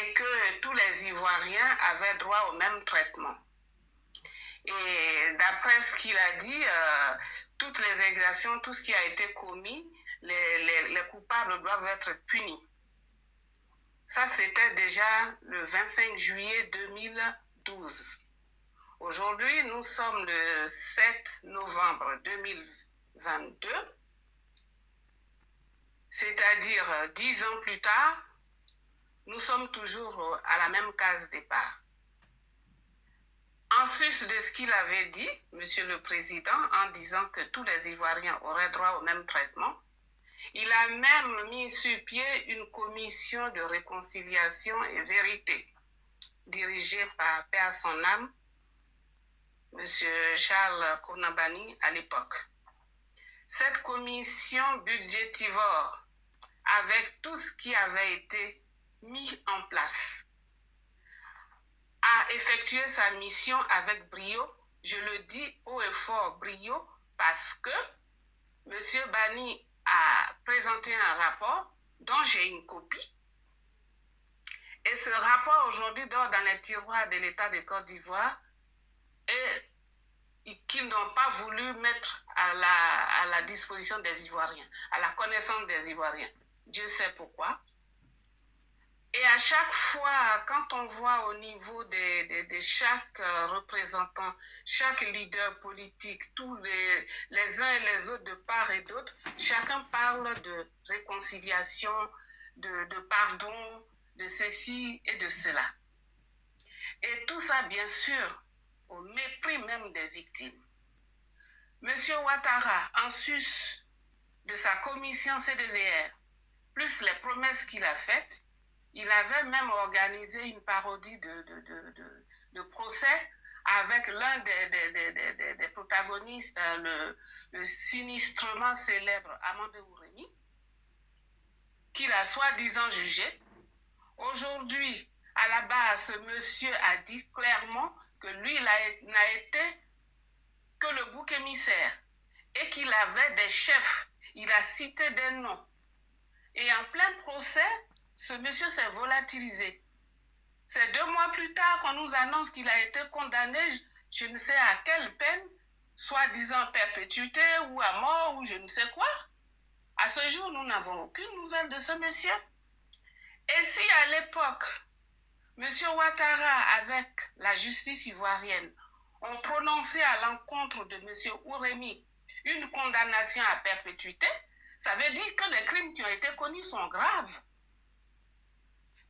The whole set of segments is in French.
et que tous les Ivoiriens avaient droit au même traitement. Et d'après ce qu'il a dit, toutes les exactions, tout ce qui a été commis, les coupables doivent être punis. Ça, c'était déjà le 25 juillet 2012. Aujourd'hui, nous sommes le 7 novembre 2022, c'est-à-dire 10 ans plus tard, nous sommes toujours à la même case départ. En sus de ce qu'il avait dit, Monsieur le Président, en disant que tous les Ivoiriens auraient droit au même traitement, il a même mis sur pied une commission de réconciliation et vérité, dirigée par, paix à son âme, M. Charles Kounabani à l'époque. Cette commission budgétivore, avec tout ce qui avait été mis en place, a effectué sa mission avec brio. Je le dis haut et fort, brio, parce que M. Bani a présenté un rapport dont j'ai une copie. Et ce rapport aujourd'hui dort dans les tiroirs de l'État de Côte d'Ivoire et qu'ils n'ont pas voulu mettre à la disposition des Ivoiriens, à la connaissance des Ivoiriens. Dieu sait pourquoi. Et à chaque fois, quand on voit au niveau de chaque représentant, chaque leader politique, tous les uns et les autres de part et d'autre, chacun parle de réconciliation, de pardon, de ceci et de cela. Et tout ça, bien sûr, au mépris même des victimes. Monsieur Ouattara, en sus de sa commission CDVR, plus les promesses qu'il a faites, il avait même organisé une parodie de procès avec l'un des protagonistes, le sinistrement célèbre Amandé Ouremi, qu'il a soi-disant jugé. Aujourd'hui, à la base, ce monsieur a dit clairement que lui n'a été que le bouc émissaire et qu'il avait des chefs. Il a cité des noms. Et en plein procès, ce monsieur s'est volatilisé. C'est 2 mois plus tard qu'on nous annonce qu'il a été condamné, je ne sais à quelle peine, soi-disant perpétuité ou à mort ou je ne sais quoi. À ce jour, nous n'avons aucune nouvelle de ce monsieur. Et si à l'époque, M. Ouattara, avec la justice ivoirienne, ont prononcé à l'encontre de M. Ouremi une condamnation à perpétuité, ça veut dire que les crimes qui ont été commis sont graves.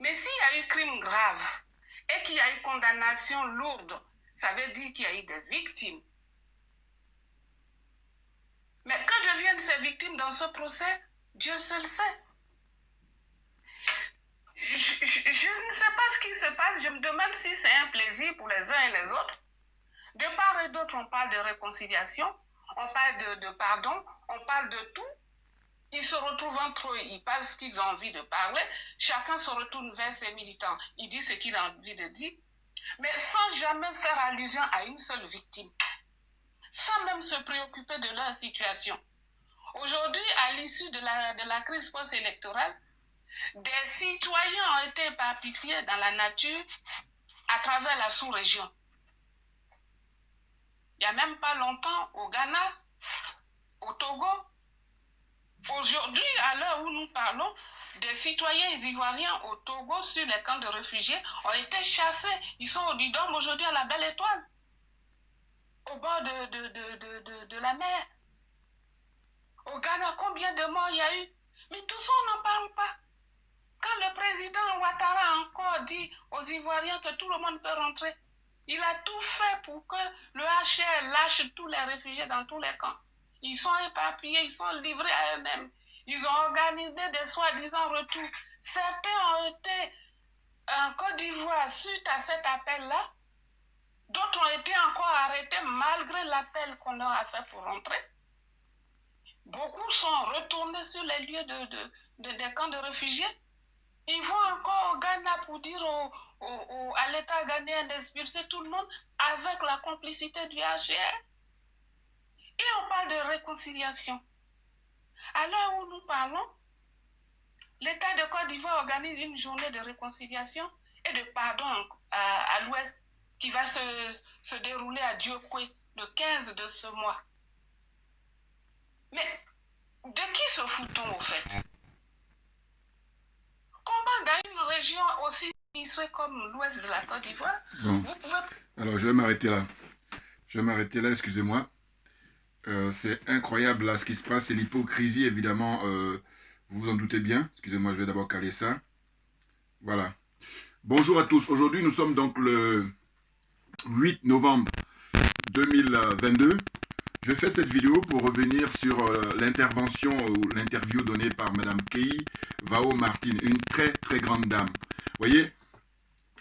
Mais s'il y a eu crime grave et qu'il y a eu condamnation lourde, ça veut dire qu'il y a eu des victimes. Mais que deviennent ces victimes dans ce procès? Dieu seul sait. Je ne sais pas ce qui se passe. Je me demande si c'est un plaisir pour les uns et les autres. De part et d'autre, on parle de réconciliation, on parle de pardon, on parle de tout. Ils se retrouvent entre eux, ils parlent ce qu'ils ont envie de parler. Chacun se retourne vers ses militants. Il dit ce qu'il a envie de dire, mais sans jamais faire allusion à une seule victime. Sans même se préoccuper de leur situation. Aujourd'hui, à l'issue de la crise post-électorale, des citoyens ont été éparpillés dans la nature à travers la sous-région. Il n'y a même pas longtemps, au Ghana, au Togo. Aujourd'hui, à l'heure où nous parlons, des citoyens ivoiriens au Togo sur les camps de réfugiés ont été chassés. Ils sont au Didom aujourd'hui à la Belle Étoile, au bord de la mer. Au Ghana, combien de morts il y a eu? Mais tout ça, on n'en parle pas. Quand le président Ouattara a encore dit aux Ivoiriens que tout le monde peut rentrer, il a tout fait pour que le HR lâche tous les réfugiés dans tous les camps. Ils sont éparpillés, ils sont livrés à eux-mêmes. Ils ont organisé des soi-disant retours. Certains ont été en Côte d'Ivoire suite à cet appel-là. D'autres ont été encore arrêtés malgré l'appel qu'on leur a fait pour rentrer. Beaucoup sont retournés sur les lieux des camps de réfugiés. Ils vont encore au Ghana pour dire à l'État ghanéen d'expulser tout le monde avec la complicité du HCR. Et on parle de réconciliation. À l'heure où nous parlons, l'État de Côte d'Ivoire organise une journée de réconciliation et de pardon à l'Ouest qui va se dérouler à Diokwe le 15 de ce mois. Mais de qui se fout-on au fait? Comment dans une région aussi sinistrée comme l'Ouest de la Côte d'Ivoire, vous pouvez... Alors je vais m'arrêter là. Je vais m'arrêter là, excusez-moi. C'est incroyable là ce qui se passe, c'est l'hypocrisie évidemment, vous vous en doutez bien. Excusez-moi, je vais d'abord caler ça. Voilà. Bonjour à tous, aujourd'hui nous sommes donc le 8 novembre 2022. Je fais cette vidéo pour revenir sur l'intervention ou l'interview donnée par Madame Kei Vao Martin, une très très grande dame. Vous voyez,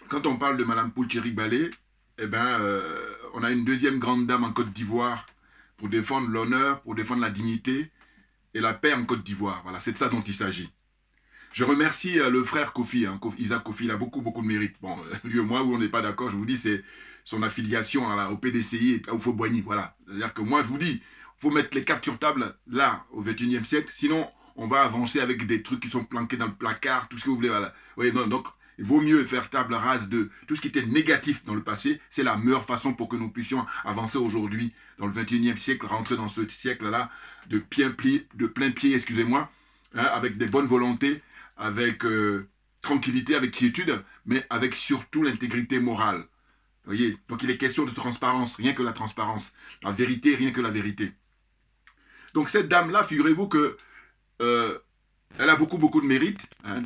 quand on parle de Madame Poucheri Balé, eh ben, on a une deuxième grande dame en Côte d'Ivoire pour défendre l'honneur, pour défendre la dignité et la paix en Côte d'Ivoire. Voilà, c'est de ça dont il s'agit. Je remercie le frère Kofi, Isaac Kofi, il a beaucoup de mérite. Bon, lui et moi, où on n'est pas d'accord, je vous dis, c'est son affiliation au PDCI et au Faux-Boigny. Voilà. C'est-à-dire que moi, je vous dis, il faut mettre les cartes sur table là, au XXIe siècle, sinon on va avancer avec des trucs qui sont planqués dans le placard, tout ce que vous voulez. Voilà. Oui, non, donc, il vaut mieux faire table rase de tout ce qui était négatif dans le passé. C'est la meilleure façon pour que nous puissions avancer aujourd'hui, dans le XXIe siècle, rentrer dans ce siècle-là de plein pied, excusez-moi, hein, avec des bonnes volontés, avec tranquillité, avec quiétude, mais avec surtout l'intégrité morale. Vous voyez, donc il est question de transparence, rien que la transparence. La vérité, rien que la vérité. Donc cette dame-là, figurez-vous que elle a beaucoup de mérite, hein,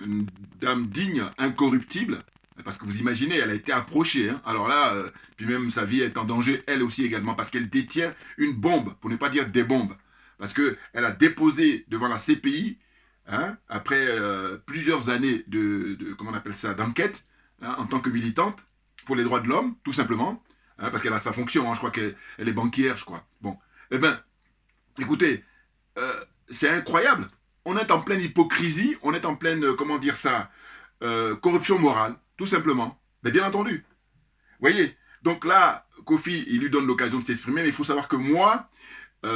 une dame digne, incorruptible, parce que vous imaginez, elle a été approchée. Hein. Alors là, puis même sa vie est en danger, elle aussi également, parce qu'elle détient une bombe, pour ne pas dire des bombes. Parce qu'elle a déposé devant la CPI, hein, après plusieurs années comment on appelle ça, d'enquête, hein, en tant que militante pour les droits de l'homme, tout simplement, hein, parce qu'elle a sa fonction, hein, je crois qu'elle est banquière, je crois. Bon, eh bien, écoutez, c'est incroyable. On est en pleine hypocrisie, on est en pleine, comment dire ça, corruption morale, tout simplement. Mais bien entendu. Vous voyez, donc là, Kofi, il lui donne l'occasion de s'exprimer, mais il faut savoir que moi,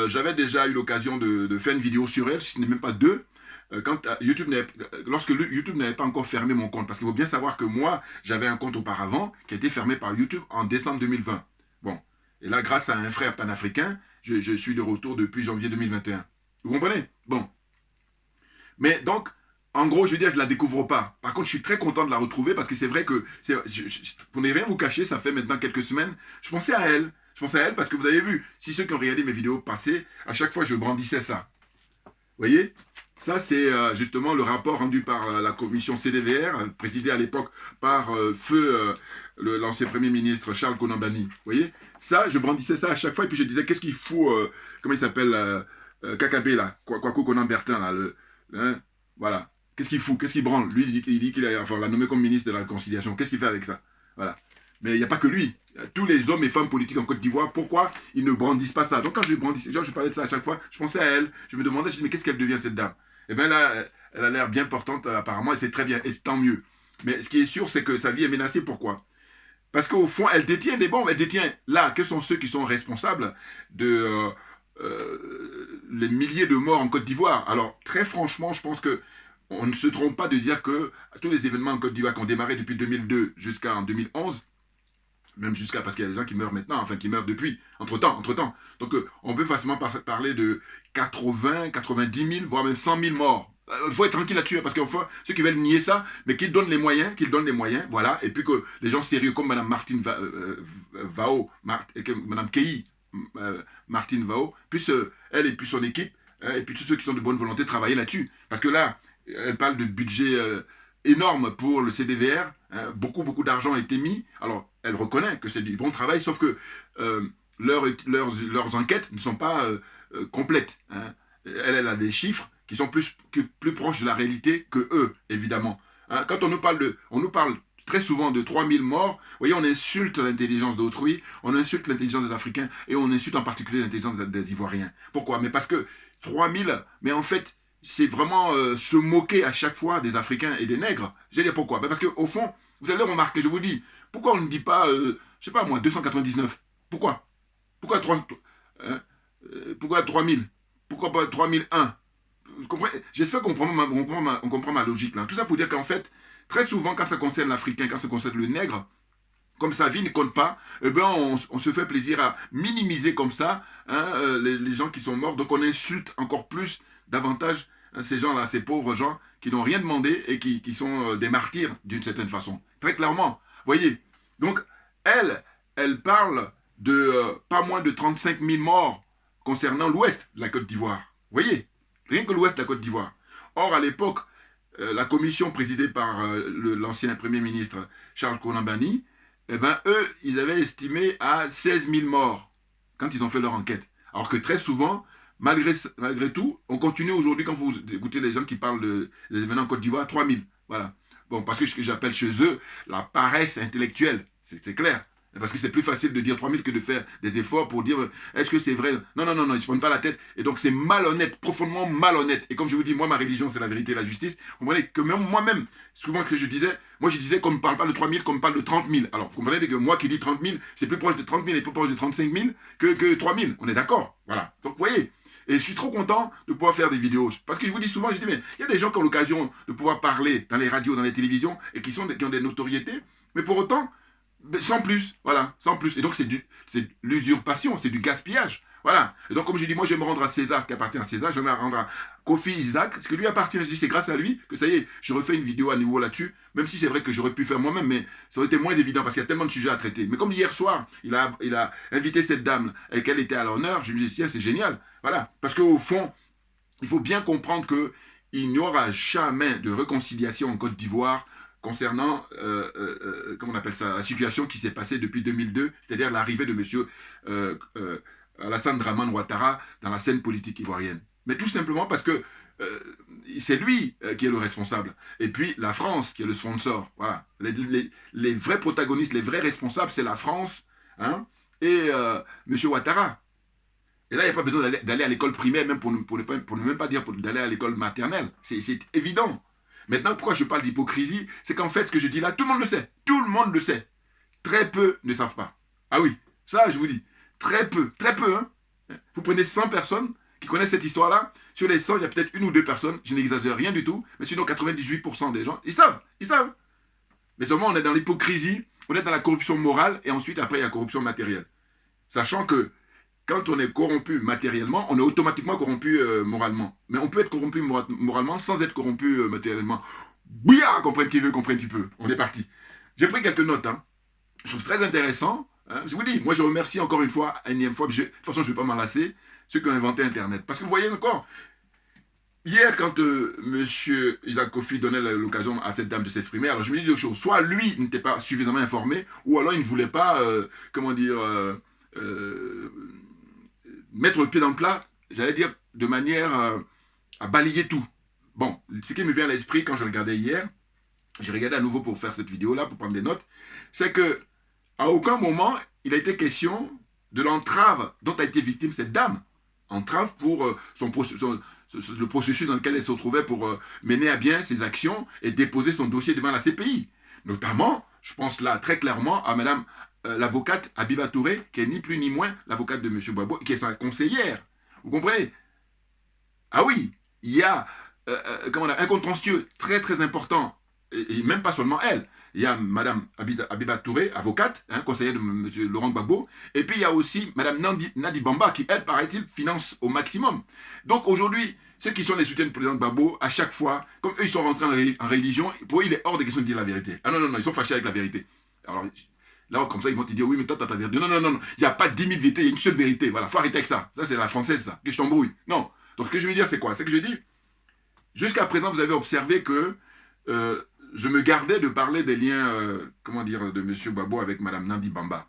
j'avais déjà eu l'occasion de faire une vidéo sur elle, si ce n'est même pas deux, lorsque YouTube n'avait pas encore fermé mon compte. Parce qu'il faut bien savoir que moi, j'avais un compte auparavant qui a été fermé par YouTube en décembre 2020. Bon, et là, grâce à un frère panafricain, je suis de retour depuis janvier 2021. Vous comprenez? Bon. Mais donc, en gros, je veux dire, je ne la découvre pas. Par contre, je suis très content de la retrouver parce que c'est vrai que, pour ne rien vous cacher, ça fait maintenant quelques semaines, je pensais à elle. Je pensais à elle parce que vous avez vu, si ceux qui ont regardé mes vidéos passées, à chaque fois, je brandissais ça. Vous voyez? Ça, c'est justement le rapport rendu par la commission CDVR, présidée à l'époque par feu l'ancien Premier ministre Charles Konambani. Vous voyez? Ça, je brandissais ça à chaque fois et puis je disais, qu'est-ce qu'il fout, comment il s'appelle, Kakabé, là, Kwaku Konambertin, là, hein, voilà. Qu'est-ce qu'il fout? Qu'est-ce qu'il branle? Lui, il dit qu'il a, enfin, l'a nommé comme ministre de la Réconciliation. Qu'est-ce qu'il fait avec ça? Voilà. Mais il n'y a pas que lui. Tous les hommes et femmes politiques en Côte d'Ivoire, pourquoi ils ne brandissent pas ça? Donc quand je parlais de ça à chaque fois, je pensais à elle. Je me demandais, mais qu'est-ce qu'elle devient cette dame? Eh bien là, elle a l'air bien portante apparemment et c'est très bien, et c'est tant mieux. Mais ce qui est sûr, c'est que sa vie est menacée. Pourquoi? Parce qu'au fond, elle détient des bombes. Elle détient, là, que sont ceux qui sont responsables de les milliers de morts en Côte d'Ivoire? Alors, très franchement, je pense que on ne se trompe pas de dire que tous les événements en Côte d'Ivoire qui ont démarré depuis 2002 jusqu'en 2011, même jusqu'à, parce qu'il y a des gens qui meurent maintenant, enfin qui meurent depuis, entre-temps. Donc on peut facilement parler de 80, 90 000, voire même 100 000 morts. Il faut être tranquille là-dessus, hein, parce qu'enfin, ceux qui veulent nier ça, mais qu'ils donnent les moyens, voilà, et puis que les gens sérieux comme Mme Martine Vao, Mme Kei Martine Vao, puissent, elle et puis son équipe, et puis tous ceux qui sont de bonne volonté, travailler là-dessus. Parce que là, elle parle de budget énorme pour le CDVR, hein, beaucoup d'argent a été mis. Alors, elle reconnaît que c'est du bon travail, sauf que leurs enquêtes ne sont pas complètes. Hein. Elle a des chiffres qui sont plus proches de la réalité que eux, évidemment. Hein, quand on nous parle très souvent de 3000 morts, vous voyez, on insulte l'intelligence d'autrui, on insulte l'intelligence des Africains, et on insulte en particulier l'intelligence des Ivoiriens. Pourquoi? Mais parce que 3000, mais en fait, c'est vraiment se moquer à chaque fois des Africains et des nègres. Je vais dire pourquoi. Parce qu'au fond, vous allez le remarquer, je vous dis, pourquoi on ne dit pas, je sais pas moi, 299? Pourquoi 3000? Pourquoi pas 3001? J'espère qu'on comprend ma logique là. Tout ça pour dire qu'en fait, très souvent, quand ça concerne l'Africain, quand ça concerne le nègre, comme sa vie ne compte pas, eh ben on se fait plaisir à minimiser comme ça hein, les gens qui sont morts. Donc on insulte encore plus, davantage hein, ces gens-là, ces pauvres gens qui n'ont rien demandé et qui sont des martyrs d'une certaine façon. Très clairement. Voyez. Donc elle parle de pas moins de 35 000 morts concernant l'ouest de la Côte d'Ivoire. Voyez. Rien que l'ouest de la Côte d'Ivoire. Or, à l'époque, la commission présidée par l'ancien Premier ministre Charles Konan-Banny, eh ben, eux, ils avaient estimé à 16 000 morts quand ils ont fait leur enquête. Alors que très souvent, malgré tout, on continue aujourd'hui, quand vous écoutez les gens qui parlent des événements en Côte d'Ivoire, 3 000. Voilà. Bon, parce que ce que j'appelle chez eux la paresse intellectuelle, c'est clair. Parce que c'est plus facile de dire 3 000 que de faire des efforts pour dire est-ce que c'est vrai. Non, ils ne se prennent pas la tête. Et donc c'est malhonnête, profondément malhonnête. Et comme je vous dis, moi ma religion c'est la vérité et la justice. Vous comprenez que même moi-même, souvent que je disais qu'on ne parle pas de 3 000, qu'on me parle de 30 000. Alors vous comprenez que moi qui dis 30 000, c'est plus proche de 30 000 et plus proche de 35 000 que 3 000. On est d'accord. Voilà. Donc vous voyez. Et je suis trop content de pouvoir faire des vidéos. Parce que je vous dis souvent, je dis, mais il y a des gens qui ont l'occasion de pouvoir parler dans les radios, dans les télévisions, et qui ont des notoriétés, mais pour autant, sans plus, voilà, sans plus. Et donc c'est l'usurpation, c'est du gaspillage. Voilà. Et donc comme je dis, moi je vais me rendre à César ce qui appartient à César, je vais me rendre à Kofi Isaac, ce qui lui appartient. Je dis c'est grâce à lui que ça y est, je refais une vidéo à nouveau là-dessus, même si c'est vrai que j'aurais pu faire moi-même, mais ça aurait été moins évident parce qu'il y a tellement de sujets à traiter. Mais comme hier soir, il a invité cette dame et qu'elle était à l'honneur, je me dis tiens c'est génial. Voilà. Parce qu'au fond, il faut bien comprendre qu'il n'y aura jamais de réconciliation en Côte d'Ivoire concernant, comment on appelle ça, la situation qui s'est passée depuis 2002, c'est-à-dire l'arrivée de M. Alassane Dramane Ouattara dans la scène politique ivoirienne. Mais tout simplement parce que c'est lui qui est le responsable. Et puis la France qui est le sponsor. Voilà. Les vrais protagonistes, les vrais responsables, c'est la France hein, et M. Ouattara. Et là, il n'y a pas besoin d'aller à l'école primaire, même pour ne même pas dire d'aller à l'école maternelle. C'est évident. Maintenant, pourquoi je parle d'hypocrisie? C'est qu'en fait, ce que je dis là, tout le monde le sait. Tout le monde le sait. Très peu ne savent pas. Ah oui, ça, je vous dis. Très peu, hein. Vous prenez 100 personnes qui connaissent cette histoire-là. Sur les 100, il y a peut-être une ou deux personnes, je n'exagère rien du tout, mais sinon 98% des gens, ils savent. Mais seulement, on est dans l'hypocrisie, on est dans la corruption morale, et ensuite, après, il y a la corruption matérielle. Sachant que quand on est corrompu matériellement, on est automatiquement corrompu moralement. Mais on peut être corrompu moralement sans être corrompu matériellement. Bouillard, comprenne qui veut, comprenne qui peut. On est parti. J'ai pris quelques notes. Hein. Je trouve très intéressant. Hein. Je vous dis, moi je remercie encore une fois, énième fois, de toute façon je ne vais pas m'en lasser, ceux qui ont inventé Internet. Parce que vous voyez encore, hier quand M. Isaac Kofi donnait l'occasion à cette dame de s'exprimer, alors je me dis deux choses. Soit lui n'était pas suffisamment informé, ou alors il ne voulait pas, comment dire... mettre le pied dans le plat, j'allais dire, de manière à balayer tout. Bon, ce qui me vient à l'esprit quand je regardais hier, j'ai regardé à nouveau pour faire cette vidéo-là, pour prendre des notes, c'est que à aucun moment, il a été question de l'entrave dont a été victime cette dame. Entrave pour le processus dans lequel elle se retrouvait pour mener à bien ses actions et déposer son dossier devant la CPI. Notamment, je pense là très clairement à Madame l'avocate Abiba Touré, qui est ni plus ni moins l'avocate de M. Gbagbo, qui est sa conseillère. Vous comprenez? Ah oui, il y a un contentieux très très important, et même pas seulement elle. Il y a Mme Abiba Touré, avocate, hein, conseillère de M. Laurent Gbagbo, et puis il y a aussi Mme Nadi Bamba, qui, elle, paraît-il, finance au maximum. Donc aujourd'hui, ceux qui sont les soutiens du président Gbagbo, à chaque fois, comme eux, ils sont rentrés en religion, pour eux, il est hors de question de dire la vérité. Ah non, ils sont fâchés avec la vérité. Alors, là, comme ça, ils vont te dire, oui, mais toi, t'as ta vérité. Non, il n'y a pas 10 000 vérités, il y a une seule vérité. Voilà, faut arrêter avec ça. Ça, c'est la française, ça, que je t'embrouille. Non. Donc, ce que je veux dire, c'est quoi? C'est que je dis, jusqu'à présent, vous avez observé que je me gardais de parler des liens, de M. Gbagbo avec Mme Nadi Bamba.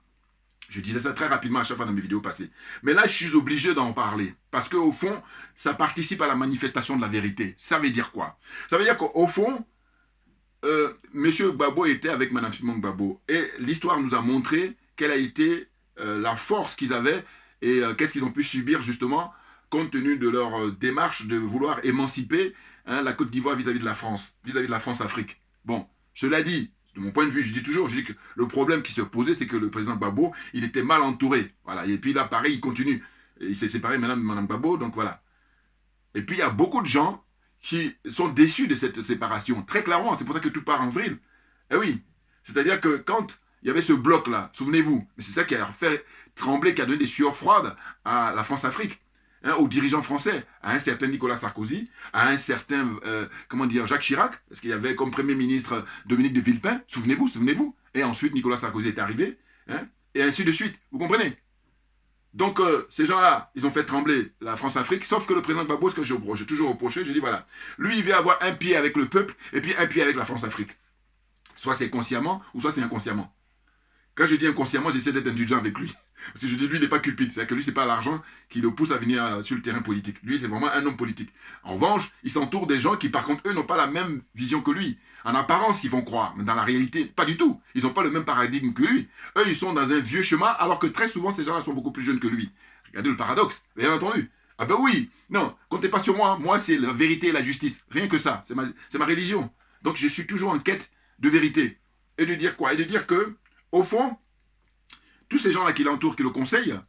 Je disais ça très rapidement à chaque fois dans mes vidéos passées. Mais là, je suis obligé d'en parler. Parce qu'au fond, ça participe à la manifestation de la vérité. Ça veut dire quoi? Ça veut dire qu'au fond, M. Gbagbo était avec Mme Simone Gbagbo. Et l'histoire nous a montré quelle a été la force qu'ils avaient et qu'est-ce qu'ils ont pu subir justement compte tenu de leur démarche de vouloir émanciper la Côte d'Ivoire vis-à-vis de la France, vis-à-vis de la France-Afrique. Bon, je l'ai dit, de mon point de vue, je dis que le problème qui se posait, c'est que le président Gbagbo, il était mal entouré. Voilà. Et puis là, pareil, il continue. Il s'est séparé maintenant de Mme Gbagbo, donc voilà. Et puis il y a beaucoup de gens qui sont déçus de cette séparation. Très clairement, c'est pour ça que tout part en vrille. Eh oui, c'est-à-dire que quand il y avait ce bloc-là, souvenez-vous, mais c'est ça qui a fait trembler, qui a donné des sueurs froides à la France-Afrique, hein, aux dirigeants français, à un certain Nicolas Sarkozy, à un certain, comment dire, Jacques Chirac, parce qu'il y avait comme Premier ministre Dominique de Villepin, souvenez-vous, souvenez-vous, et ensuite Nicolas Sarkozy est arrivé, hein, et ainsi de suite, vous comprenez? Donc, ces gens-là, ils ont fait trembler la France-Afrique, sauf que le président Gbagbo, ce que j'ai toujours reproché, j'ai dit voilà, lui, il veut avoir un pied avec le peuple et puis un pied avec la France-Afrique. Soit c'est consciemment ou soit c'est inconsciemment. Quand je dis inconsciemment, j'essaie d'être indulgent avec lui. Parce que je dis, lui, il n'est pas cupide. C'est-à-dire que lui, ce n'est pas l'argent qui le pousse à venir sur le terrain politique. Lui, c'est vraiment un homme politique. En revanche, il s'entoure des gens qui, par contre, eux, n'ont pas la même vision que lui. En apparence, ils vont croire. Mais dans la réalité, pas du tout. Ils n'ont pas le même paradigme que lui. Eux, ils sont dans un vieux chemin, alors que très souvent, ces gens-là sont beaucoup plus jeunes que lui. Regardez le paradoxe, bien entendu. Ah ben oui, non, comptez pas sur moi. Moi, c'est la vérité et la justice. Rien que ça. C'est ma religion. Donc, je suis toujours en quête de vérité. Et de dire quoi? Et de dire que, au fond, tous ces gens-là qui l'entourent, qui le conseillent,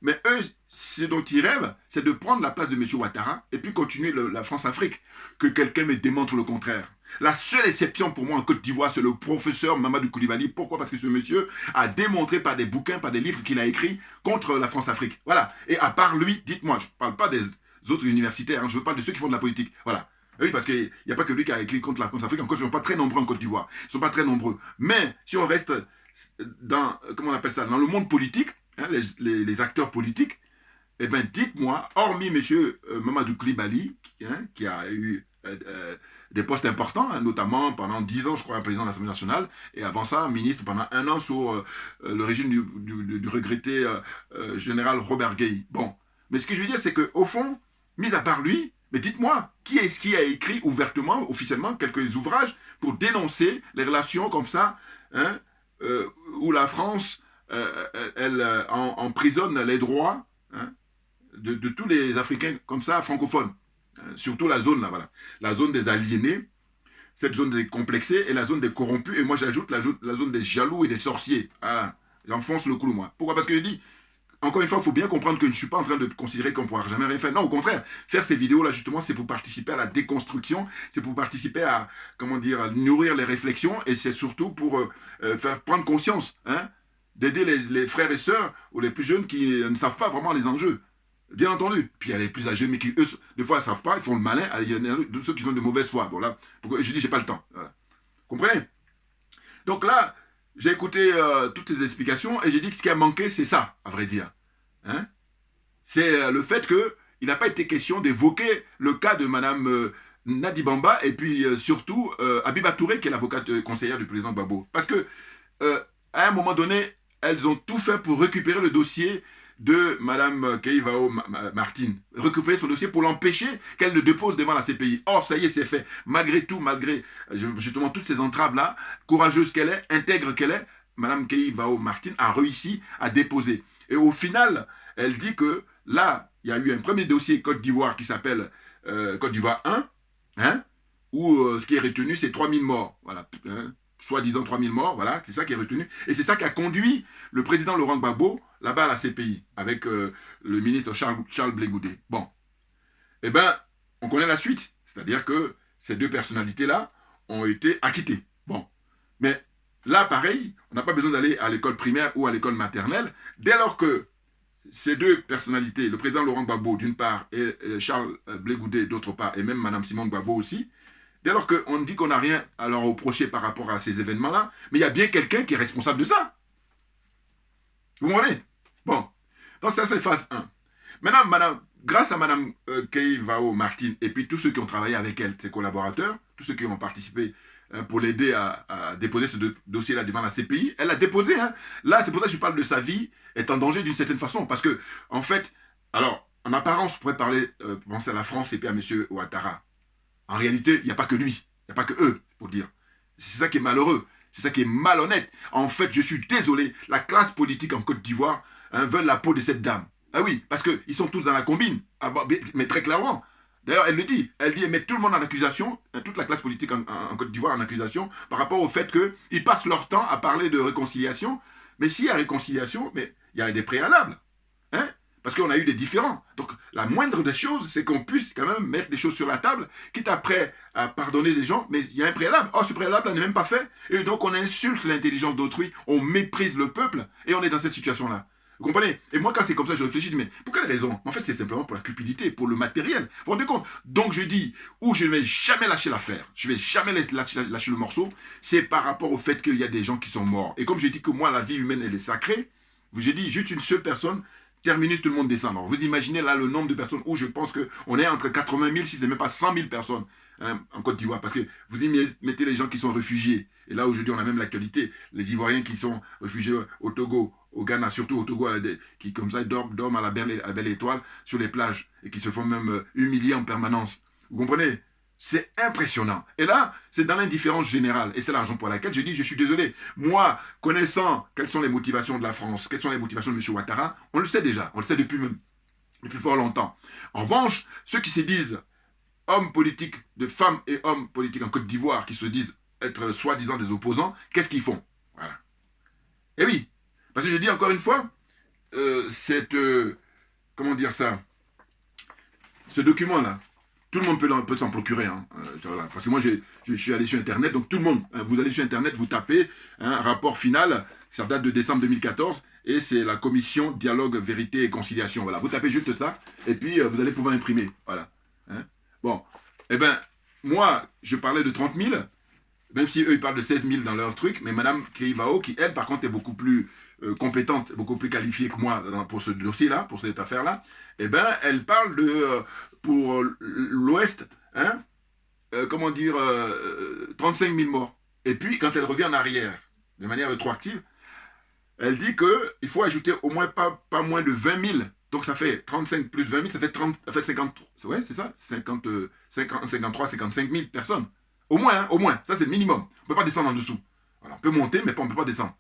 mais eux, ce dont ils rêvent, c'est de prendre la place de M. Ouattara et puis continuer la France-Afrique. Que quelqu'un me démontre le contraire. La seule exception pour moi en Côte d'Ivoire, c'est le professeur Mamadou Koulibaly. Pourquoi? Parce que ce monsieur a démontré par des bouquins, par des livres qu'il a écrits contre la France-Afrique. Voilà. Et à part lui, dites-moi, je ne parle pas des autres universitaires, hein, je parle de ceux qui font de la politique. Voilà. Oui, parce qu'il n'y a pas que lui qui a écrit contre la France-Afrique. Encore, ils ne sont pas très nombreux en Côte d'Ivoire. Ils ne sont pas très nombreux. Mais si on reste dans, comment on appelle ça, dans le monde politique, hein, les acteurs politiques, eh bien, dites-moi, hormis M. Mamadou Koulibaly, hein, qui a eu des postes importants, hein, notamment pendant 10 ans, je crois, un président de l'Assemblée nationale, et avant ça, ministre pendant 1 an sous le régime du regretté général Robert Gueye. Bon, mais ce que je veux dire, c'est qu'au fond, mis à part lui, mais dites-moi, qui est-ce qui a écrit ouvertement, officiellement, quelques ouvrages pour dénoncer les relations comme ça, hein, où la France, elle emprisonne les droits, hein, de tous les Africains comme ça, francophones. Surtout la zone, là, voilà. La zone des aliénés, cette zone des complexés et la zone des corrompus. Et moi, j'ajoute la zone des jaloux et des sorciers. Voilà. J'enfonce le clou, moi. Pourquoi? Parce que je dis, encore une fois, il faut bien comprendre que je ne suis pas en train de considérer qu'on ne pourra jamais rien faire. Non, au contraire, faire ces vidéos-là, justement, c'est pour participer à la déconstruction, c'est pour participer à, comment dire, à nourrir les réflexions, et c'est surtout pour faire prendre conscience, hein, d'aider les frères et sœurs, ou les plus jeunes qui ne savent pas vraiment les enjeux. Bien entendu. Puis il y a les plus âgés, mais qui, eux, des fois, ne savent pas, ils font le malin. Il y en a ceux qui sont de mauvaise foi. Bon, là, je dis, j'ai pas le temps. Voilà. Comprenez? Donc là, j'ai écouté toutes ces explications et j'ai dit que ce qui a manqué, c'est ça, à vrai dire. Hein? C'est le fait qu'il n'a pas été question d'évoquer le cas de Mme Nadi Bamba et puis surtout Abiba Touré, qui est l'avocate conseillère du président Gbagbo. Parce que, à un moment donné, elles ont tout fait pour récupérer le dossier de Mme Keïvao Martin, récupérer son dossier pour l'empêcher qu'elle le dépose devant la CPI. Or, ça y est, c'est fait. Malgré tout, malgré justement toutes ces entraves-là, courageuse qu'elle est, intègre qu'elle est, Mme Keïvao Martin a réussi à déposer. Et au final, elle dit que là, il y a eu un premier dossier Côte d'Ivoire qui s'appelle Côte d'Ivoire 1, hein, où ce qui est retenu, c'est 3000 morts. Voilà, hein, soi-disant 3000 morts, voilà, c'est ça qui est retenu. Et c'est ça qui a conduit le président Laurent Gbagbo là-bas à la CPI, avec le ministre Charles Blé Goudé. Bon, eh bien, on connaît la suite. C'est-à-dire que ces deux personnalités-là ont été acquittées. Bon, mais là, pareil, on n'a pas besoin d'aller à l'école primaire ou à l'école maternelle. Dès lors que ces deux personnalités, le président Laurent Gbagbo d'une part et Charles Blé Goudé d'autre part, et même Mme Simone Gbagbo aussi, dès lors qu'on dit qu'on n'a rien à leur reprocher par rapport à ces événements-là, mais il y a bien quelqu'un qui est responsable de ça. Vous comprenez? Bon, donc ça c'est phase 1. Maintenant, grâce à Mme Keïvao Martin et puis tous ceux qui ont travaillé avec elle, ses collaborateurs, tous ceux qui ont participé pour l'aider à déposer ce dossier-là devant la CPI, elle l'a déposé. Hein. Là, c'est pour ça que je parle de sa vie est en danger d'une certaine façon. Parce que, en fait, alors, en apparence, je pourrais penser à la France et puis à M. Ouattara. En réalité, il n'y a pas que lui, il n'y a pas que eux, pour dire. C'est ça qui est malheureux, c'est ça qui est malhonnête. En fait, je suis désolé, la classe politique en Côte d'Ivoire veut la peau de cette dame. Ah oui, parce qu'ils sont tous dans la combine, mais très clairement. D'ailleurs, elle met tout le monde en accusation, toute la classe politique en Côte d'Ivoire en accusation, par rapport au fait qu'ils passent leur temps à parler de réconciliation. Mais s'il y a réconciliation, mais il y a des préalables. Hein? Parce qu'on a eu des différends. Donc, la moindre des choses, c'est qu'on puisse quand même mettre des choses sur la table, quitte après à pardonner les gens, mais il y a un préalable. Oh, ce préalable n'est même pas fait. Et donc, on insulte l'intelligence d'autrui, on méprise le peuple, et on est dans cette situation-là. Vous comprenez? Et moi, quand c'est comme ça, je réfléchis, je dis, mais pour quelle raison? En fait, c'est simplement pour la cupidité, pour le matériel. Vous vous rendez compte? Donc, je dis, où je ne vais jamais lâcher l'affaire, je ne vais jamais lâcher le morceau, c'est par rapport au fait qu'il y a des gens qui sont morts. Et comme je dis que moi, la vie humaine, elle est sacrée, j'ai dit, juste une seule personne, terminus, tout le monde descend. Alors, vous imaginez là le nombre de personnes où je pense qu'on est entre 80 000, si ce n'est même pas 100 000 personnes hein, en Côte d'Ivoire. Parce que vous y mettez les gens qui sont réfugiés. Et là, aujourd'hui, on a même l'actualité. Les Ivoiriens qui sont réfugiés au Togo, au Ghana, surtout au Togo, qui comme ça dorment à la belle étoile sur les plages et qui se font même humilier en permanence. Vous comprenez? C'est impressionnant. Et là, c'est dans l'indifférence générale. Et c'est la raison pour laquelle je dis, je suis désolé. Moi, connaissant quelles sont les motivations de la France, quelles sont les motivations de M. Ouattara, on le sait déjà. On le sait depuis fort longtemps. En revanche, ceux qui se disent hommes politiques, de femmes et hommes politiques en Côte d'Ivoire, qui se disent être soi-disant des opposants, qu'est-ce qu'ils font? Voilà. Et oui. Parce que je dis encore une fois, comment dire ça? Ce document-là, tout le monde peut s'en procurer. Hein. Voilà. Parce que moi, je suis allé sur Internet, donc tout le monde, hein, vous allez sur Internet, vous tapez un rapport final, ça date de décembre 2014, et c'est la commission Dialogue, Vérité et Conciliation. Voilà. Vous tapez juste ça, et puis vous allez pouvoir imprimer. Voilà. Hein. Bon, eh bien, moi, je parlais de 30 000, même si eux, ils parlent de 16 000 dans leur truc, mais Mme Keivao, qui, elle, par contre, est beaucoup plus compétente, beaucoup plus qualifiée que moi pour ce dossier-là, pour cette affaire-là, eh bien, elle parle de, pour l'Ouest, hein, comment dire, 35 000 morts. Et puis, quand elle revient en arrière, de manière rétroactive, elle dit qu'il faut ajouter au moins pas moins de 20 000. Donc, ça fait 35 plus 20 000, ça fait 50, ouais, c'est ça, 53, 55 000 personnes. Au moins, hein, au moins, ça c'est le minimum. On ne peut pas descendre en dessous. Voilà, on peut monter, mais on ne peut pas descendre.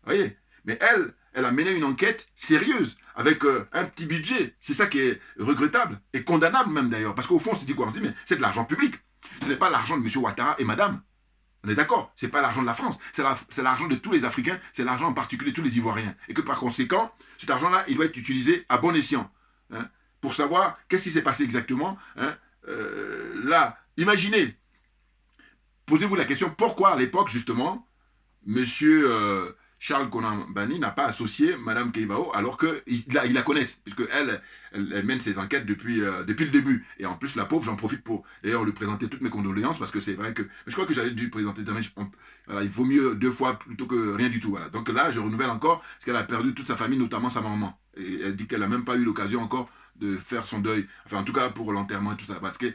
Vous voyez? Mais elle a mené une enquête sérieuse, avec un petit budget. C'est ça qui est regrettable, et condamnable même d'ailleurs. Parce qu'au fond, on se dit quoi? On se dit, mais c'est de l'argent public. Ce n'est pas l'argent de M. Ouattara et madame. On est d'accord? Ce n'est pas l'argent de la France. C'est l'argent de tous les Africains, c'est l'argent en particulier de tous les Ivoiriens. Et que par conséquent, cet argent-là, il doit être utilisé à bon escient. Hein, pour savoir qu'est-ce qui s'est passé exactement. Hein, là, imaginez, posez-vous la question, pourquoi à l'époque, justement, monsieur Charles Konan Banny n'a pas associé Mme Keivao alors qu'ils la connaissent, puisqu'elle elle mène ses enquêtes depuis le début. Et en plus, la pauvre, j'en profite pour d'ailleurs lui présenter toutes mes condoléances, parce que c'est vrai que, je crois que j'avais dû présenter, voilà, il vaut mieux 2 fois plutôt que rien du tout. Voilà. Donc là, je renouvelle encore, parce qu'elle a perdu toute sa famille, notamment sa maman. Et elle dit qu'elle n'a même pas eu l'occasion encore de faire son deuil, enfin en tout cas pour l'enterrement et tout ça, parce que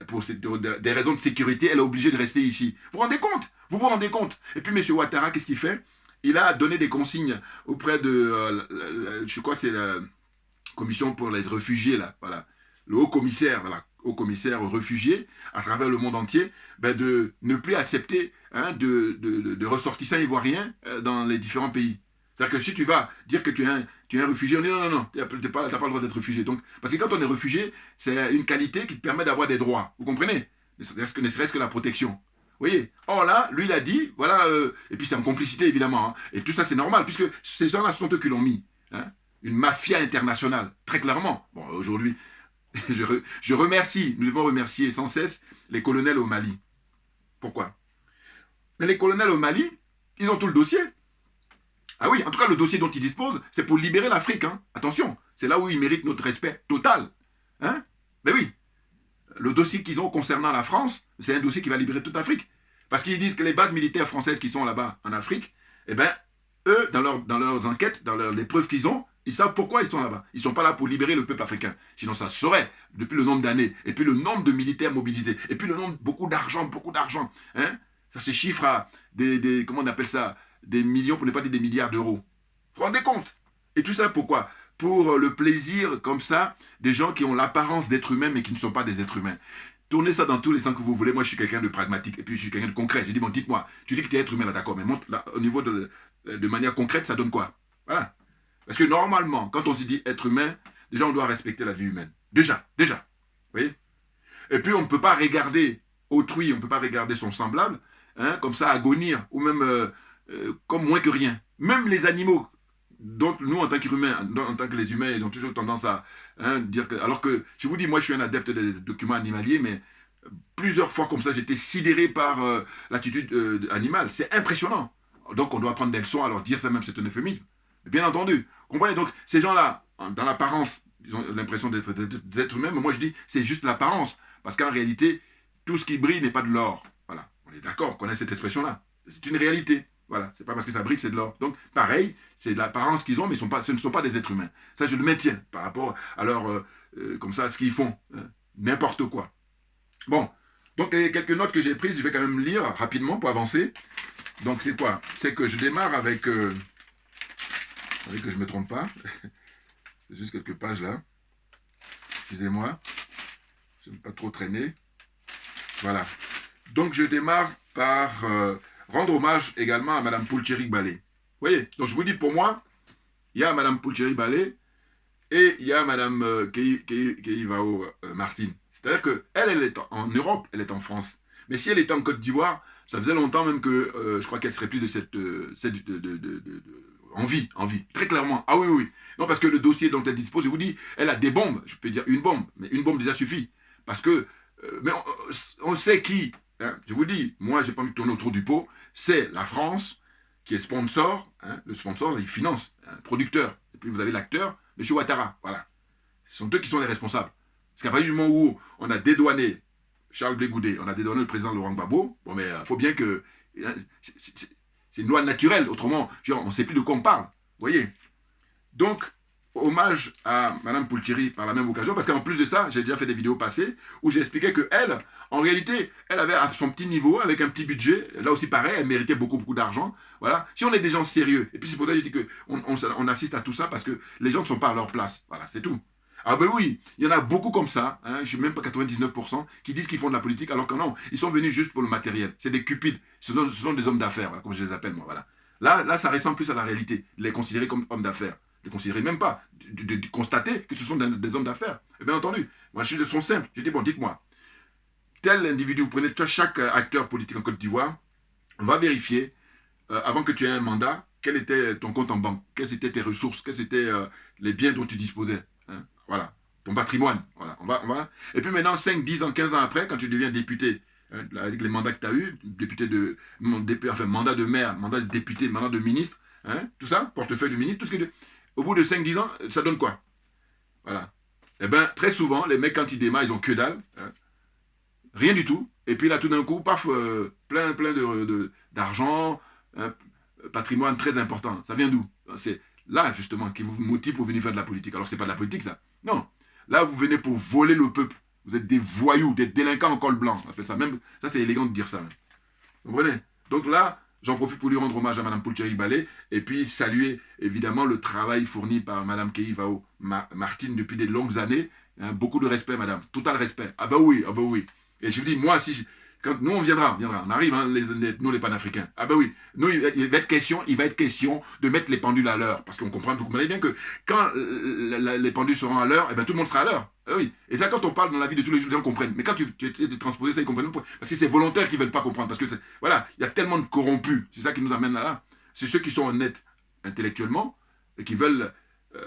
pour des raisons de sécurité, elle est obligée de rester ici. Vous vous rendez compte? Vous vous rendez compte? Et puis M. Ouattara, qu'est-ce qu'il fait? Il a donné des consignes auprès de, je crois que c'est la commission pour les réfugiés, là, voilà, le haut commissaire, voilà, haut commissaire aux réfugiés, à travers le monde entier, ben de ne plus accepter hein, de ressortissants ivoiriens dans les différents pays. C'est-à-dire que si tu vas dire que tu es un réfugié, on dit non, tu n'as pas le droit d'être réfugié. Donc, parce que quand on est réfugié, c'est une qualité qui te permet d'avoir des droits. Vous comprenez? Ne serait-ce que la protection. Vous voyez? Or là, lui, il a dit, voilà, et puis c'est en complicité, évidemment. Hein, et tout ça, c'est normal, puisque ces gens-là, ce sont eux qui l'ont mis. Hein, une mafia internationale, très clairement. Bon, aujourd'hui, je remercie, nous devons remercier sans cesse les colonels au Mali. Pourquoi? Mais les colonels au Mali, ils ont tout le dossier. Ah oui, en tout cas, le dossier dont ils disposent, c'est pour libérer l'Afrique. Hein. Attention, c'est là où ils méritent notre respect total. Hein? Mais oui, le dossier qu'ils ont concernant la France, c'est un dossier qui va libérer toute l'Afrique. Parce qu'ils disent que les bases militaires françaises qui sont là-bas en Afrique, eh bien, eux, dans leurs enquêtes, dans les preuves qu'ils ont, ils savent pourquoi ils sont là-bas. Ils ne sont pas là pour libérer le peuple africain. Sinon, ça se saurait depuis le nombre d'années. Et puis le nombre de militaires mobilisés. Et puis le nombre, beaucoup d'argent. Hein? Ça se chiffre à comment on appelle ça? Des millions, pour ne pas dire des milliards d'euros. Vous vous rendez compte? Et tout ça pourquoi? Pour le plaisir, comme ça, des gens qui ont l'apparence d'êtres humains, mais qui ne sont pas des êtres humains. Tournez ça dans tous les sens que vous voulez. Moi, je suis quelqu'un de pragmatique, et puis je suis quelqu'un de concret. J'ai dit, bon, dites-moi, tu dis que tu es être humain, là, d'accord, mais montre, là, au niveau de manière concrète, ça donne quoi? Voilà. Parce que normalement, quand on se dit être humain, déjà, on doit respecter la vie humaine. Déjà. Vous voyez? Et puis, on ne peut pas regarder autrui, on ne peut pas regarder son semblable, hein, comme ça, agonir, ou même comme moins que rien. Même les animaux, dont nous, en tant qu'humains, en tant que les humains, ils ont toujours tendance à dire que... Alors que, je vous dis, moi, je suis un adepte des documents animaliers, mais plusieurs fois comme ça, j'étais sidéré par l'attitude animale. C'est impressionnant. Donc, on doit prendre des leçons à leur dire ça même, c'est un euphémisme. Bien entendu. Comprenez? Donc, ces gens-là, dans l'apparence, ils ont l'impression d'être des êtres humains, mais moi, je dis, c'est juste l'apparence. Parce qu'en réalité, tout ce qui brille n'est pas de l'or. Voilà. On est d'accord, on connaît cette expression-là. C'est une réalité. Voilà. C'est pas parce que ça brille que c'est de l'or. Donc, pareil, c'est de l'apparence qu'ils ont, mais ce ne sont pas des êtres humains. Ça, je le maintiens par rapport à leur, comme ça, ce qu'ils font. N'importe quoi. Bon, donc les quelques notes que j'ai prises, je vais quand même lire rapidement pour avancer. Donc c'est quoi? C'est que je démarre avec... que je ne me trompe pas. C'est juste quelques pages là. Excusez-moi. Je ne vais pas trop traîner. Voilà. Donc je démarre par rendre hommage également à Madame Poulcherik Balé. Vous voyez? Donc je vous dis, pour moi, il y a Madame Poulcherik Balé et il y a Madame Keïvao Martine. C'est-à-dire qu'elle, elle est en Europe, elle est en France. Mais si elle était en Côte d'Ivoire, ça faisait longtemps même que je crois qu'elle serait plus de cette envie, très clairement. Ah oui, oui. Non, parce que le dossier dont elle dispose, je vous dis, elle a des bombes. Je peux dire une bombe, mais une bombe déjà suffit. Parce que, mais on sait qui. Hein, je vous dis, moi, j'ai pas envie de tourner autour du pot. C'est la France qui est sponsor. Hein, le sponsor, il finance, producteur. Et puis vous avez l'acteur, M. Ouattara. Voilà. Ce sont eux qui sont les responsables. Parce qu'à partir du moment où on a dédouané Charles Blé Goudé, on a dédouané le président Laurent Gbagbo, bon, mais il faut bien que... C'est une loi naturelle, autrement, on ne sait plus de quoi on parle. Vous voyez? Donc, hommage à Mme Poulcherik par la même occasion, parce qu'en plus de ça, j'ai déjà fait des vidéos passées où j'expliquais qu'elle, en réalité, elle avait à son petit niveau, avec un petit budget, là aussi pareil, elle méritait beaucoup, beaucoup d'argent. Voilà. Si on est des gens sérieux, et puis c'est pour ça que je dis qu'on assiste à tout ça, parce que les gens ne sont pas à leur place. Voilà, c'est tout. Ah ben oui, il y en a beaucoup comme ça, hein, je suis même pas 99%, qui disent qu'ils font de la politique, alors que non, ils sont venus juste pour le matériel. C'est des cupides, ce sont des hommes d'affaires, voilà, comme je les appelle moi. Voilà. Là, ça ressemble plus à la réalité, les considérer comme hommes d'affaires. Les considérer même pas, de constater que ce sont des hommes d'affaires. Et bien entendu, moi je suis de son simple, je dis bon, dites-moi, tel individu, vous prenez chaque acteur politique en Côte d'Ivoire, on va vérifier, avant que tu aies un mandat, quel était ton compte en banque, quelles étaient tes ressources, quels étaient les biens dont tu disposais. Hein. Voilà, ton patrimoine. Voilà. On va. Et puis maintenant, 5, 10 ans, 15 ans après, quand tu deviens député, hein, avec les mandats que tu as eus, mandat de maire, mandat de député, mandat de ministre, hein, tout ça, portefeuille de ministre, tout ce que tu... Au bout de 5, 10 ans, ça donne quoi? Voilà. Eh bien, très souvent, les mecs, quand ils démarrent, ils ont que dalle. Hein, rien du tout. Et puis là, tout d'un coup, paf, plein d'argent, hein, patrimoine très important. Ça vient d'où? C'est là, justement, qui vous motive pour venir faire de la politique. Alors, c'est pas de la politique, ça. Non. Là, vous venez pour voler le peuple. Vous êtes des voyous, des délinquants en col blanc. On appelle ça. Même, ça, c'est élégant de dire ça. Vous comprenez? Donc là, j'en profite pour lui rendre hommage à Mme Poulcherik Balé et puis saluer, évidemment, le travail fourni par Mme Keïvao Martine depuis des longues années. Hein, beaucoup de respect, madame. Total respect. Ah bah oui, ah bah oui. Et je vous dis, moi, si... Quand nous, on viendra, on arrive, hein, nous les panafricains. Ah ben oui, nous, il va être question de mettre les pendules à l'heure. Parce qu'on comprend, vous comprenez bien que quand les pendules seront à l'heure, eh ben, tout le monde sera à l'heure. Ah oui. Et ça, quand on parle dans la vie de tous les jours, les gens comprennent. Mais quand tu es transposé, ça, ils comprennent pas. Parce que c'est volontaire qu'ils ne veulent pas comprendre. Parce que, voilà, il y a tellement de corrompus. C'est ça qui nous amène là. C'est ceux qui sont honnêtes intellectuellement et qui veulent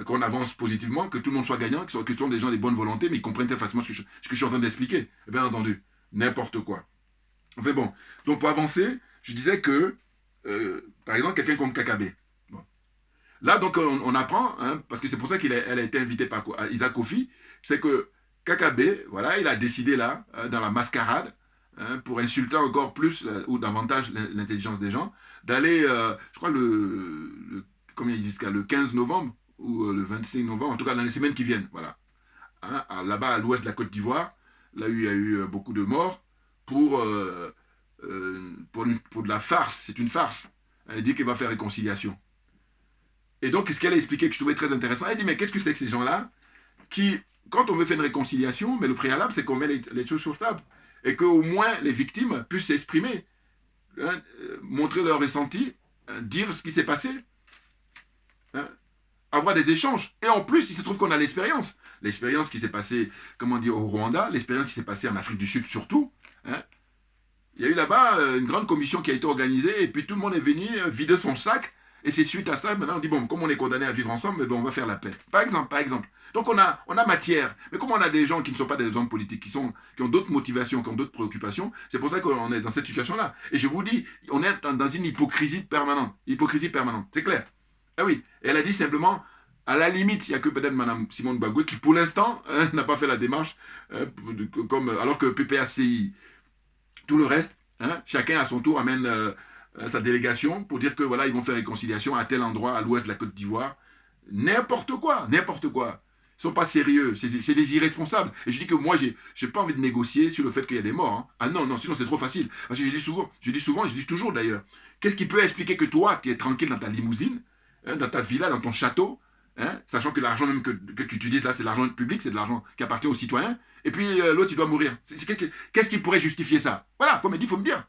qu'on avance positivement, que tout le monde soit gagnant, que ce sont des gens de bonne volonté, mais ils comprennent très facilement ce que je suis en train d'expliquer. Bien entendu, n'importe quoi. Enfin bon, donc pour avancer, je disais que, par exemple, quelqu'un comme Kakabé. Bon. Là, donc, on apprend, hein, parce que c'est pour ça qu'elle a été invitée par Isaac Kofi, c'est que Kakabé, voilà, il a décidé là, dans la mascarade, hein, pour insulter encore plus ou davantage l'intelligence des gens, d'aller, je crois, comment ils disent, le 15 novembre ou le 25 novembre, en tout cas dans les semaines qui viennent, voilà. Hein, là-bas, à l'ouest de la Côte d'Ivoire, là où il y a eu beaucoup de morts, pour de la farce, c'est une farce. Elle dit qu'elle va faire réconciliation. Et donc, ce qu'elle a expliqué que je trouvais très intéressant, elle dit, mais qu'est-ce que c'est que ces gens-là qui, quand on veut faire une réconciliation, mais le préalable, c'est qu'on met les choses sur table. Et qu'au moins les victimes puissent s'exprimer, hein, montrer leur ressenti, hein, dire ce qui s'est passé, hein, avoir des échanges. Et en plus, il se trouve qu'on a l'expérience. L'expérience qui s'est passée, comment dire, au Rwanda, l'expérience qui s'est passée en Afrique du Sud surtout. Hein. Il y a eu là-bas une grande commission qui a été organisée et puis tout le monde est venu vider son sac Et c'est suite à ça, maintenant on dit, bon, comme on est condamné à vivre ensemble, mais bon, on va faire la paix. Par exemple, par exemple. Donc on a matière. Mais comme on a des gens qui ne sont pas des hommes politiques, qui ont d'autres motivations, qui ont d'autres préoccupations, c'est pour ça qu'on est dans cette situation-là. Et je vous dis, on est dans une hypocrisie permanente. Hypocrisie permanente, c'est clair. Ah oui, elle a dit simplement, à la limite, il n'y a que peut-être Mme Simone Bagoué qui, pour l'instant, n'a pas fait la démarche, alors que PPACI, tout le reste, chacun à son tour amène sa délégation pour dire que voilà, ils vont faire réconciliation à tel endroit, à l'ouest de la Côte d'Ivoire. N'importe quoi, n'importe quoi. Ils ne sont pas sérieux, c'est des irresponsables. Et je dis que moi, je n'ai pas envie de négocier sur le fait qu'il y a des morts. Hein. Ah non, non, sinon c'est trop facile. Parce que je dis toujours d'ailleurs, qu'est-ce qui peut expliquer que toi, tu es tranquille dans ta limousine, dans ta villa, dans ton château, sachant que l'argent même que tu utilises là, c'est de l'argent public, c'est de l'argent qui appartient aux citoyens, et puis l'autre, il doit mourir. Qu'est-ce qui pourrait justifier ça? Voilà, faut me dire.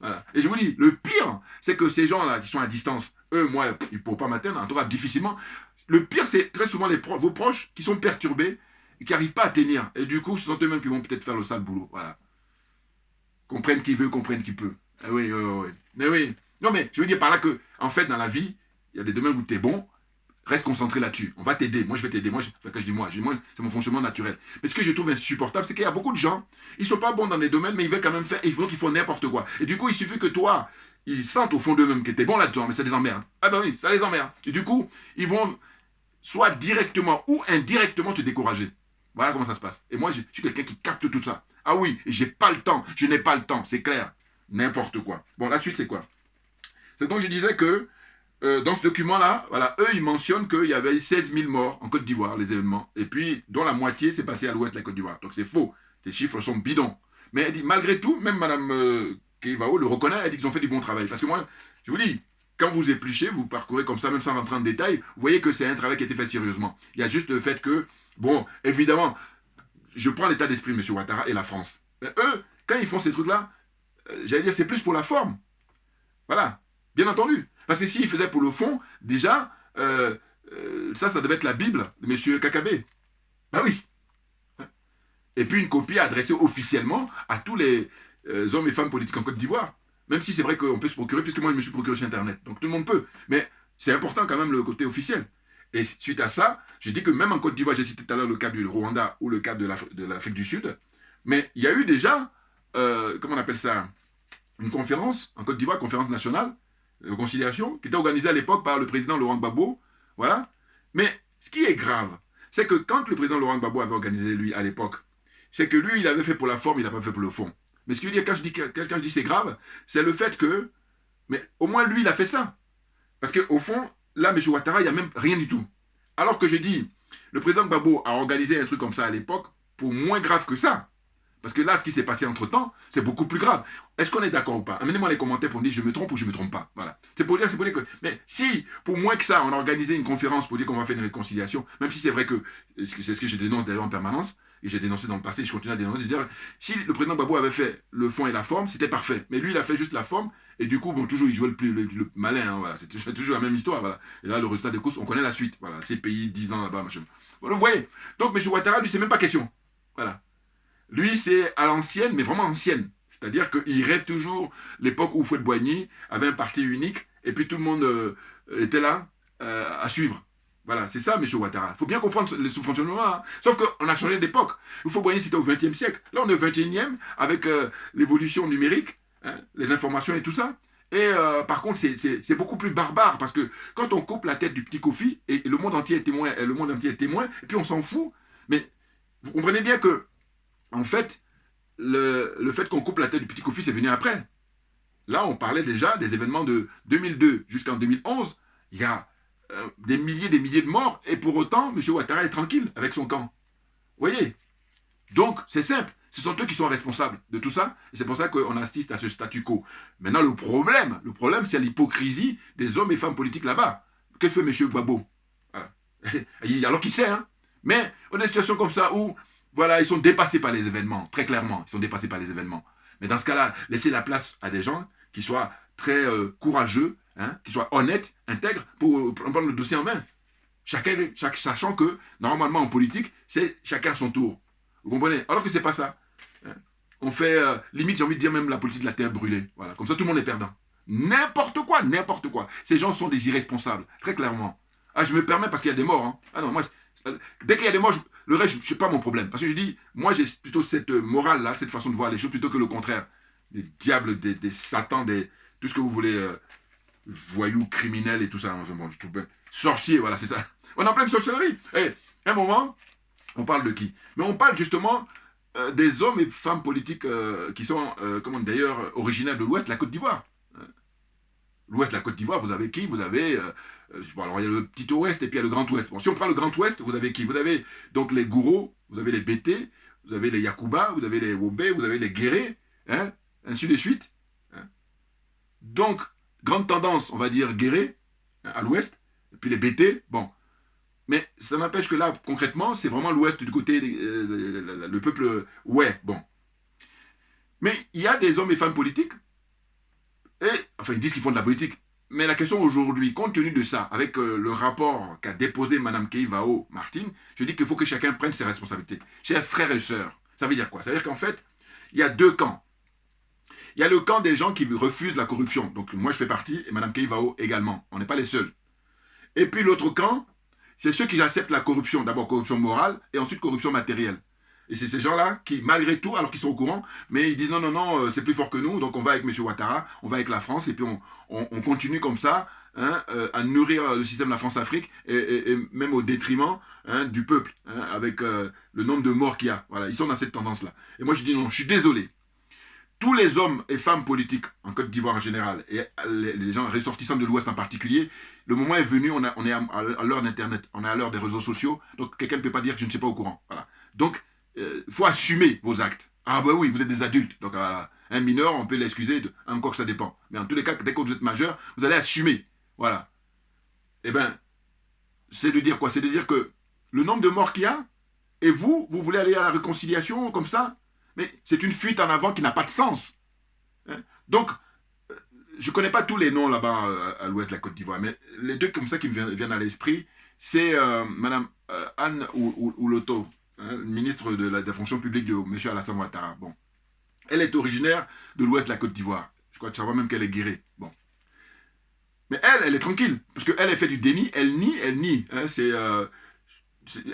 Voilà. Et je vous dis, le pire, c'est que ces gens-là qui sont à distance, eux, moi, ils ne pourront pas m'atteindre, en tout cas difficilement. Le pire, c'est très souvent vos proches qui sont perturbés et qui n'arrivent pas à tenir. Et du coup, ce sont eux-mêmes qui vont peut-être faire le sale boulot. Voilà. Comprennent qui veut, comprennent qui peut. Ah oui, oui, oui. Mais oui. Non, mais je veux dire par là que, en fait, dans la vie, il y a des domaines où tu es bon. Reste concentré là-dessus. On va t'aider. Moi, je vais t'aider. Moi, c'est mon fonctionnement naturel. Mais ce que je trouve insupportable, c'est qu'il y a beaucoup de gens, ils ne sont pas bons dans des domaines, mais ils veulent quand même faire, ils font n'importe quoi. Et du coup, il suffit que toi, ils sentent au fond d'eux-mêmes que tu es bon là-dedans, mais ça les emmerde. Ah ben oui, ça les emmerde. Et du coup, ils vont soit directement ou indirectement te décourager. Voilà comment ça se passe. Et moi, je suis quelqu'un qui capte tout ça. Ah oui, j'ai pas le temps. Je n'ai pas le temps. C'est clair. N'importe quoi. Bon, la suite, c'est quoi? C'est donc je disais que dans ce document-là, voilà, eux, ils mentionnent qu'il y avait 16 000 morts en Côte d'Ivoire, les événements, et puis dont la moitié s'est passée à l'ouest de la Côte d'Ivoire. Donc c'est faux, ces chiffres sont bidons. Mais elle dit, malgré tout, même Mme Keivao le reconnaît, elle dit qu'ils ont fait du bon travail. Parce que moi, je vous dis, quand vous épluchez, vous parcourez comme ça, même sans rentrer en détail, vous voyez que c'est un travail qui a été fait sérieusement. Il y a juste le fait que, bon, évidemment, je prends l'état d'esprit de M. Ouattara et la France. Mais eux, quand ils font ces trucs-là, j'allais dire, c'est plus pour la forme. Voilà, bien entendu. Parce que s'il faisait pour le fond, déjà, ça devait être la Bible de M. Kakabe. Ben oui. Et puis une copie adressée officiellement à tous les hommes et femmes politiques en Côte d'Ivoire. Même si c'est vrai qu'on peut se procurer, puisque moi je me suis procuré sur Internet. Donc tout le monde peut. Mais c'est important quand même le côté officiel. Et suite à ça, je dis que même en Côte d'Ivoire, j'ai cité tout à l'heure le cas du Rwanda ou le cas de l'Afrique du Sud, mais il y a eu déjà, comment on appelle ça, une conférence en Côte d'Ivoire, conférence nationale, de réconciliation, qui était organisée à l'époque par le président Laurent Gbagbo. Voilà. Mais ce qui est grave, c'est que quand le président Laurent Gbagbo avait organisé, lui, à l'époque, c'est que lui, il avait fait pour la forme, il n'a pas fait pour le fond. Mais ce que je veux dire, quand je dis c'est grave, c'est le fait que, mais au moins lui, il a fait ça. Parce qu'au fond, là, M. Ouattara, il n'y a même rien du tout. Alors que je dis, le président Gbagbo a organisé un truc comme ça à l'époque, pour moins grave que ça. Parce que là, ce qui s'est passé entre-temps, c'est beaucoup plus grave. Est-ce qu'on est d'accord ou pas? Amenez-moi les commentaires pour me dire je me trompe ou je ne me trompe pas. Voilà. C'est pour dire que... Mais si, pour moins que ça, on a organisé une conférence pour dire qu'on va faire une réconciliation, même si c'est vrai que, c'est ce que je dénonce d'ailleurs en permanence, et j'ai dénoncé dans le passé, je continue à dénoncer, c'est-à-dire, si le président Gbagbo avait fait le fond et la forme, c'était parfait. Mais lui, il a fait juste la forme, et du coup, bon, toujours, il jouait le malin, hein, voilà. C'est toujours la même histoire, voilà. Et là, le résultat des courses, on connaît la suite, voilà. CPI, 10 ans là-bas, machin. Bon, vous voyez. Donc, M. Ouattara, lui, c'est même pas question. Voilà. Lui, c'est à l'ancienne, mais vraiment ancienne. C'est-à-dire qu'il rêve toujours l'époque où Houphouët-Boigny avait un parti unique, et puis tout le monde était là à suivre. Voilà, c'est ça, M. Ouattara. Il faut bien comprendre ce fonctionnement. Hein. Sauf qu'on a changé d'époque. Houphouët-Boigny, c'était au XXe siècle. Là, on est au XXIe, avec l'évolution numérique, hein, les informations et tout ça. Et par contre, c'est beaucoup plus barbare, parce que quand on coupe la tête du petit Kofi, et le monde entier est témoin, et puis on s'en fout, mais vous comprenez bien que en fait, le fait qu'on coupe la tête du petit Kofi, c'est venu après. Là, on parlait déjà des événements de 2002 jusqu'en 2011. Il y a des milliers de morts, et pour autant, M. Ouattara est tranquille avec son camp. Vous voyez? Donc, c'est simple. Ce sont eux qui sont responsables de tout ça, et c'est pour ça qu'on assiste à ce statu quo. Maintenant, le problème, c'est l'hypocrisie des hommes et femmes politiques là-bas. Que fait M. Gbagbo? Voilà. Alors qu'il sait, hein? Mais on a une situation comme ça où voilà, ils sont dépassés par les événements, très clairement, ils sont dépassés par les événements. Mais dans ce cas-là, laissez la place à des gens qui soient très courageux, hein, qui soient honnêtes, intègres, pour prendre le dossier en main. Sachant que, normalement, en politique, c'est chacun à son tour. Vous comprenez? Alors que c'est pas ça. Hein. On fait, limite, j'ai envie de dire même la politique de la terre brûlée. Voilà. Comme ça, tout le monde est perdant. N'importe quoi, n'importe quoi. Ces gens sont des irresponsables, très clairement. Ah, je me permets parce qu'il y a des morts. Hein. Ah non, moi, dès qu'il y a des morts, le reste, je sais pas mon problème. Parce que je dis, moi, j'ai plutôt cette morale-là, cette façon de voir les choses, plutôt que le contraire. Des diables, des satans, tout ce que vous voulez, voyous, criminels et tout ça. Enfin, bon, je trouve bien. Sorciers, voilà, c'est ça. On est en pleine sorcellerie. Et, un moment, on parle de qui? Mais on parle justement des hommes et femmes politiques qui sont, comment d'ailleurs, originaires de l'Ouest, la Côte d'Ivoire. L'Ouest, la Côte d'Ivoire, vous avez qui? Vous avez, bon, alors il y a le petit Ouest et puis il y a le Grand Ouest. Bon, si on prend le Grand Ouest, vous avez qui? Vous avez donc les Gouro, vous avez les Bété, vous avez les Yakuba, vous avez les Wobé, vous avez les Guéré, hein, ainsi de suite. Hein. Donc, grande tendance, on va dire Guéré, hein, à l'Ouest, et puis les Bété, bon. Mais ça n'empêche que là, concrètement, c'est vraiment l'Ouest du côté, le peuple, ouais, bon. Mais il y a des hommes et femmes politiques. Et, enfin, ils disent qu'ils font de la politique. Mais la question aujourd'hui, compte tenu de ça, avec le rapport qu'a déposé Mme Keïvao Martine, je dis qu'il faut que chacun prenne ses responsabilités. Chers frères et sœurs, ça veut dire quoi? Ça veut dire qu'en fait, il y a deux camps. Il y a le camp des gens qui refusent la corruption. Donc moi, je fais partie, et Mme Keïvao également. On n'est pas les seuls. Et puis l'autre camp, c'est ceux qui acceptent la corruption. D'abord corruption morale, et ensuite corruption matérielle. Et c'est ces gens-là qui, malgré tout, alors qu'ils sont au courant, mais ils disent non, non, non, c'est plus fort que nous, donc on va avec M. Ouattara, on va avec la France, et puis on continue comme ça hein, à nourrir le système de la France-Afrique, et même au détriment hein, du peuple, hein, avec le nombre de morts qu'il y a. Voilà, ils sont dans cette tendance-là. Et moi je dis non, je suis désolé. Tous les hommes et femmes politiques en Côte d'Ivoire en général, et les gens ressortissants de l'Ouest en particulier, le moment est venu, on est à l'heure d'Internet, on est à l'heure des réseaux sociaux, donc quelqu'un ne peut pas dire que je ne suis pas au courant. Voilà. Donc, il faut assumer vos actes. Ah ben oui, vous êtes des adultes. Donc un mineur, on peut l'excuser, encore que ça dépend. Mais en tous les cas, dès que vous êtes majeur, vous allez assumer. Voilà. Eh bien, c'est de dire quoi? C'est de dire que le nombre de morts qu'il y a, et vous voulez aller à la réconciliation comme ça? Mais c'est une fuite en avant qui n'a pas de sens. Hein. Donc, je ne connais pas tous les noms là-bas à l'ouest de la Côte d'Ivoire, mais les deux comme ça qui me viennent à l'esprit, c'est Mme Anne Ouloto, hein, ministre de la fonction publique de M. Alassane Ouattara. Bon. Elle est originaire de l'ouest de la Côte d'Ivoire. Je crois que tu sais même qu'elle est guérie. Bon. Mais elle est tranquille, parce qu'elle fait du déni, elle nie. Hein,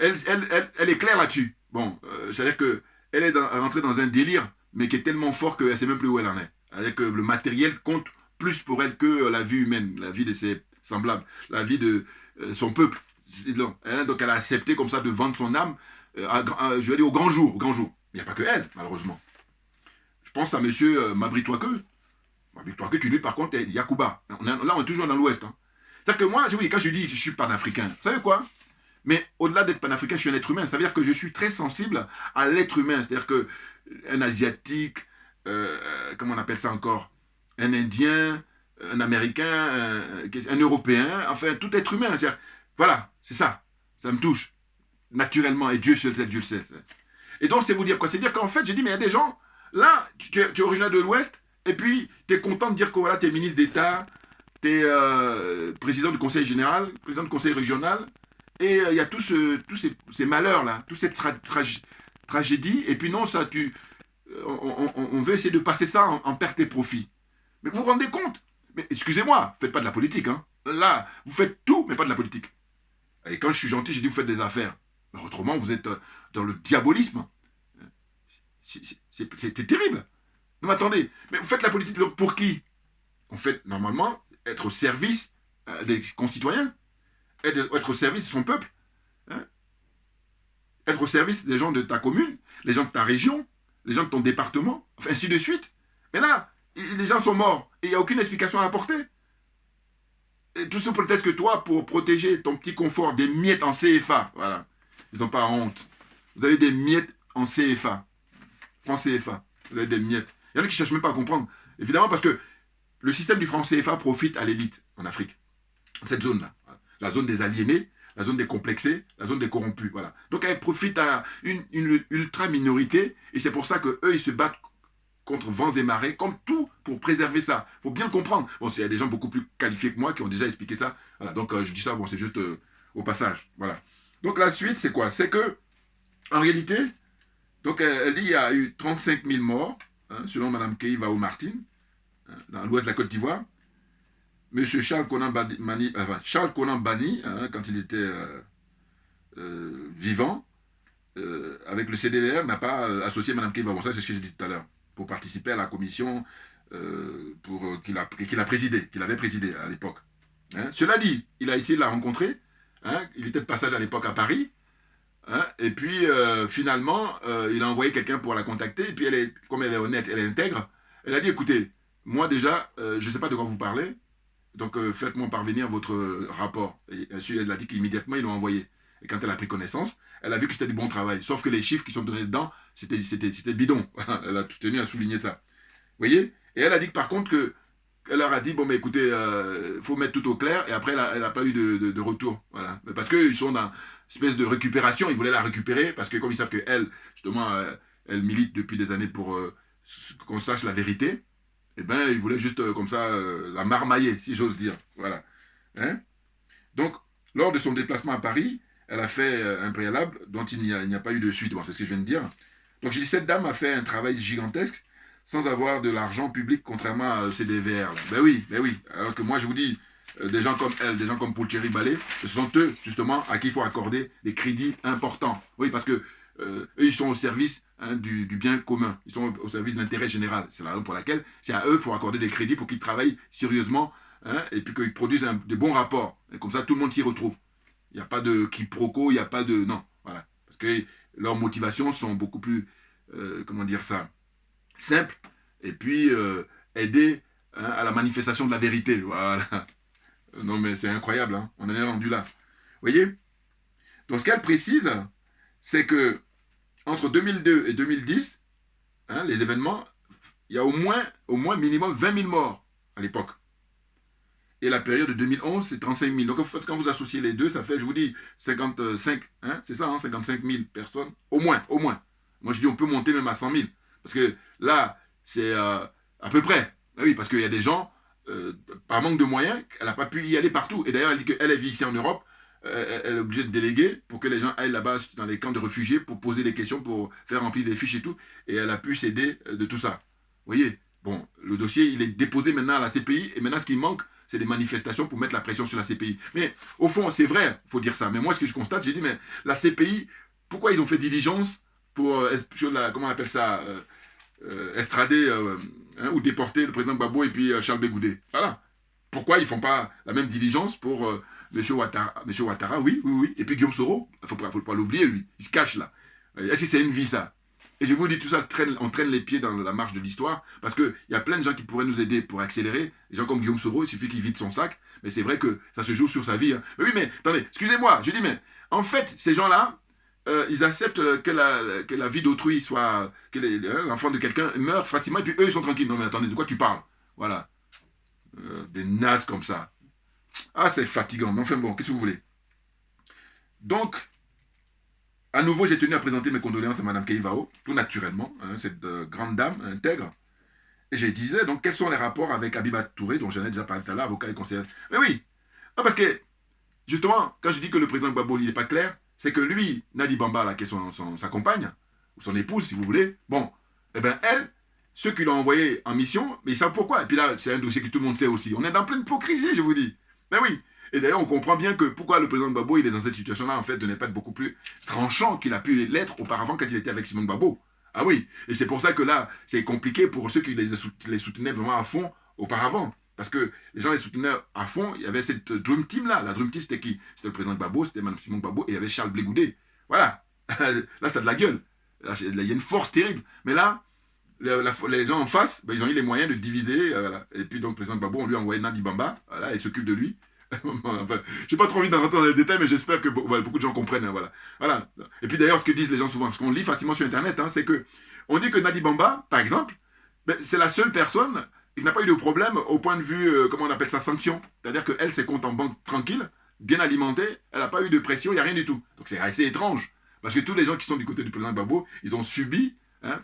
elle est claire là-dessus. Bon, c'est-à-dire qu'elle est rentrée dans un délire, mais qui est tellement fort qu'elle ne sait même plus où elle en est. C'est-à-dire que le matériel compte plus pour elle que la vie humaine, la vie de ses semblables, la vie de son peuple. Hein, donc elle a accepté comme ça de vendre son âme, je vais dire au grand jour. Il n'y a pas que elle, malheureusement. Je pense à M. Mabry Touakeu. Mabry Touakeu, qui lui, par contre, est Yakuba. Là, on est toujours dans l'Ouest. Hein. C'est-à-dire que moi, quand je dis que je suis panafricain, vous savez quoi? Mais au-delà d'être panafricain, je suis un être humain. Ça veut dire que je suis très sensible à l'être humain. C'est-à-dire qu'un Asiatique, comment on appelle ça encore? Un Indien, un Américain, un Européen, enfin, tout être humain. Voilà, c'est ça. Ça me touche. Naturellement. Et Dieu seul sait, Dieu le sait. Et donc, c'est vous dire quoi? C'est dire qu'en fait, j'ai dit, mais il y a des gens, là, tu es originaire de l'Ouest, et puis tu es content de dire que voilà, tu es ministre d'État, tu es président du conseil général, président du conseil régional, et il y a tous ces malheurs-là, toute cette tragédie, et puis non, ça, on veut essayer de passer ça en perte et profit. Mais vous vous rendez compte? Mais excusez-moi, faites pas de la politique. Hein. Là, vous faites tout, mais pas de la politique. Et quand je suis gentil, j'ai dit vous faites des affaires. Mais autrement, vous êtes dans le diabolisme. C'est terrible. Non, mais attendez, mais vous faites la politique pour qui? En fait, normalement, être au service des concitoyens, être au service de son peuple, hein, être au service des gens de ta commune, les gens de ta région, les gens de ton département, enfin, ainsi de suite. Mais là, les gens sont morts et il n'y a aucune explication à apporter. Et tout ce prétexte que toi, pour protéger ton petit confort, des miettes en CFA, voilà, ils n'ont pas honte. Vous avez des miettes en CFA, franc CFA, vous avez des miettes. Il y en a qui ne cherchent même pas à comprendre. Évidemment parce que le système du franc CFA profite à l'élite en Afrique. Cette zone-là. La zone des aliénés, la zone des complexés, la zone des corrompus. Voilà. Donc elle profite à une ultra-minorité et c'est pour ça qu'eux, ils se battent contre vents et marées, comme tout, pour préserver ça. Il faut bien le comprendre. Bon, il y a des gens beaucoup plus qualifiés que moi qui ont déjà expliqué ça. Voilà. Donc je dis ça, bon, c'est juste au passage. Voilà. Donc la suite, c'est quoi? C'est que, en réalité, donc elle dit qu'il y a eu 35 000 morts, hein, selon Mme Keïvao Martine, dans l'ouest de la Côte d'Ivoire. Charles Konan Bani, Charles Konan Bani, hein, quand il était vivant, avec le CDVR, n'a pas associé Mme Keiva. Bon, ça, c'est ce que j'ai dit tout à l'heure, pour participer à la commission qu'il a présidée, qu'il avait présidée à l'époque. Hein. Cela dit, il a essayé de la rencontrer. Hein, il était de passage à l'époque à Paris. Hein, et puis, finalement, il a envoyé quelqu'un pour la contacter. Et puis, comme elle est honnête, elle est intègre, elle a dit, écoutez, moi déjà, je ne sais pas de quoi vous parlez, donc faites-moi parvenir votre rapport. Et ensuite, elle a dit qu'immédiatement, ils l'ont envoyé. Et quand elle a pris connaissance, elle a vu que c'était du bon travail. Sauf que les chiffres qui sont donnés dedans, c'était bidon. Elle a tenu à souligner ça. Vous voyez? Et elle a dit que par contre, elle leur a dit, bon, mais écoutez, faut mettre tout au clair. Et après, elle n'a pas eu de retour. Voilà. Parce qu'ils sont dans une espèce de récupération. Ils voulaient la récupérer parce que comme ils savent qu'elle, justement, elle milite depuis des années pour qu'on sache la vérité, eh bien, ils voulaient juste comme ça la marmailler, si j'ose dire. Voilà. Hein? Donc, lors de son déplacement à Paris, elle a fait un préalable dont il n'y a pas eu de suite. Bon, c'est ce que je viens de dire. Donc, j'ai dit, cette dame a fait un travail gigantesque sans avoir de l'argent public, contrairement à CDVR. Là. Ben oui. Alors que moi, je vous dis, des gens comme elle, des gens comme Paul Thierry Ballet, ce sont eux, justement, à qui il faut accorder des crédits importants. Oui, parce que eux, ils sont au service du bien commun. Ils sont au service de l'intérêt général. C'est la raison pour laquelle c'est à eux pour accorder des crédits pour qu'ils travaillent sérieusement et puis qu'ils produisent de bons rapports. Et comme ça, tout le monde s'y retrouve. Il n'y a pas de quiproquo, il n'y a pas de... Non, voilà. Parce que leurs motivations sont beaucoup plus, comment dire ça, simples. Et puis, aider à la manifestation de la vérité. Voilà. Non, mais c'est incroyable, hein. On en est rendu là. Vous voyez? Donc, ce qu'elle précise, c'est que entre 2002 et 2010, hein, les événements, il y a au moins minimum 20 000 morts à l'époque. Et la période de 2011, c'est 35 000. Donc, en fait, quand vous associez les deux, ça fait, je vous dis, 55, hein, c'est ça, hein, 55 000 personnes. Au moins. Moi, je dis, on peut monter même à 100 000. Parce que là, c'est à peu près. Oui, parce qu'il y a des gens, par manque de moyens, elle n'a pas pu y aller partout. Et d'ailleurs, elle dit qu'elle vit ici en Europe. Elle est obligée de déléguer pour que les gens aillent là-bas dans les camps de réfugiés pour poser des questions, pour faire remplir des fiches et tout. Et elle a pu s'aider de tout ça. Vous voyez? Bon, le dossier, il est déposé maintenant à la CPI. Et maintenant, ce qui manque, c'est des manifestations pour mettre la pression sur la CPI. Mais au fond, c'est vrai, il faut dire ça. Mais moi, ce que je constate, j'ai dit, mais la CPI, pourquoi ils ont fait diligence pour, sur la, comment on appelle ça, extrader ou déporter le président Gbagbo et puis Charles Bégoudé? Voilà. Pourquoi ils ne font pas la même diligence pour M. Ouattara, oui. Et puis Guillaume Soro, il ne faut pas l'oublier, lui. Il se cache là. Est-ce que c'est une vie, ça? Et je vous dis, tout ça, on traîne les pieds dans la marche de l'histoire, parce qu'il y a plein de gens qui pourraient nous aider pour accélérer. Des gens comme Guillaume Soro, il suffit qu'il vide son sac, mais c'est vrai que ça se joue sur sa vie. Hein. Mais oui, mais attendez, excusez-moi, je dis, mais en fait, ces gens-là, ils acceptent que la vie d'autrui soit, que l'enfant de quelqu'un meure facilement, et puis eux, ils sont tranquilles. Non, mais attendez, de quoi tu parles? Voilà. Des nazes comme ça. Ah, c'est fatigant, mais enfin bon, qu'est-ce que vous voulez? Donc, à nouveau, j'ai tenu à présenter mes condoléances à Mme Keivao, tout naturellement, hein, cette grande dame intègre. Et je disais, donc, quels sont les rapports avec Abiba Touré, dont j'en ai déjà parlé tout à l'heure, avocat et conseiller? Mais oui, non, parce que, justement, quand je dis que le président Gbagbo, il n'est pas clair, c'est que lui, Nadi Bamba, là, qui est sa compagne, ou son épouse, si vous voulez, bon, eh bien, elle, ceux qui l'ont envoyé en mission, mais ils savent pourquoi. Et puis là, c'est un dossier que tout le monde sait aussi. On est dans pleine hypocrisie, je vous dis. Mais oui. Et d'ailleurs, on comprend bien que pourquoi le président Gbagbo, il est dans cette situation-là, en fait, de ne pas être beaucoup plus tranchant qu'il a pu l'être auparavant quand il était avec Simone Gbagbo. Ah oui. Et c'est pour ça que là, c'est compliqué pour ceux qui les soutenaient vraiment à fond auparavant. Parce que les gens les soutenaient à fond. Il y avait cette Dream Team-là. La Dream Team, c'était qui? C'était le président Gbagbo, c'était Mme Simone Gbagbo, et il y avait Charles Blé Goudé. Voilà. Là, ça a de la gueule. Là, il y a une force terrible. Mais là, les gens en face, ben, ils ont eu les moyens de diviser. Voilà. Et puis, donc, le président Gbagbo, on lui a envoyé Nadi Bamba. Voilà, il s'occupe de lui. Enfin, j'ai pas trop envie d'entrer dans les détails, mais j'espère que beaucoup de gens comprennent. Hein, voilà. Et puis d'ailleurs, ce que disent les gens souvent, ce qu'on lit facilement sur Internet, hein, c'est que on dit que Nadi Bamba, par exemple, ben, c'est la seule personne qui n'a pas eu de problème au point de vue, comment on appelle ça, sanction. C'est-à-dire qu'elle, ses comptes en banque tranquille, bien alimentée, elle n'a pas eu de pression, il n'y a rien du tout. Donc c'est assez étrange. Parce que tous les gens qui sont du côté du président Gbagbo, ils ont subi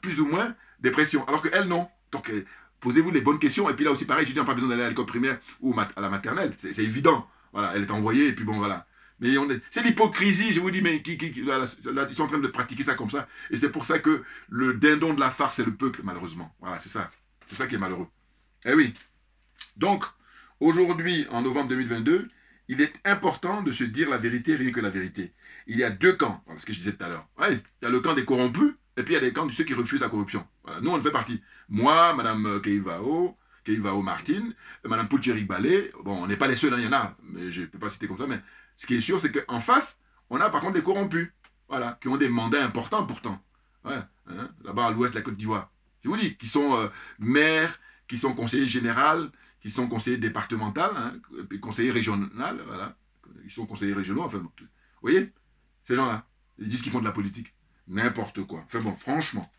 plus ou moins des pressions. Alors qu'elle, non. Donc posez-vous les bonnes questions. Et puis là aussi, pareil, je dis, on n'a pas besoin d'aller à l'école primaire ou à la maternelle. C'est évident. Voilà, elle est envoyée, et puis bon, voilà. Mais c'est l'hypocrisie, je vous dis, mais là, ils sont en train de pratiquer ça comme ça. Et c'est pour ça que le dindon de la farce, c'est le peuple, malheureusement. Voilà, c'est ça. C'est ça qui est malheureux. Eh oui. Donc, Aujourd'hui, en novembre 2022, il est important de se dire la vérité, rien que la vérité. Il y a deux camps, voilà ce que je disais tout à l'heure. Ouais, il y a le camp des corrompus, et puis il y a les camps de ceux qui refusent la corruption. Voilà, nous, on en fait partie. Moi, Mme Keivao Martine, Mme Poulcheri Balé, bon, on n'est pas les seuls, hein, il y en a, mais je ne peux pas citer comme ça, mais ce qui est sûr, c'est qu'en face, on a par contre des corrompus, voilà, qui ont des mandats importants pourtant. Ouais, hein, là-bas à l'ouest de la Côte d'Ivoire. Je vous dis, qui sont maires, qui sont conseillers généraux, qui sont conseillers départementaux, hein, puis conseillers régionaux, voilà. Ils sont conseillers régionaux, enfin, vous voyez, ces gens-là, ils disent qu'ils font de la politique. N'importe quoi. Enfin bon, franchement.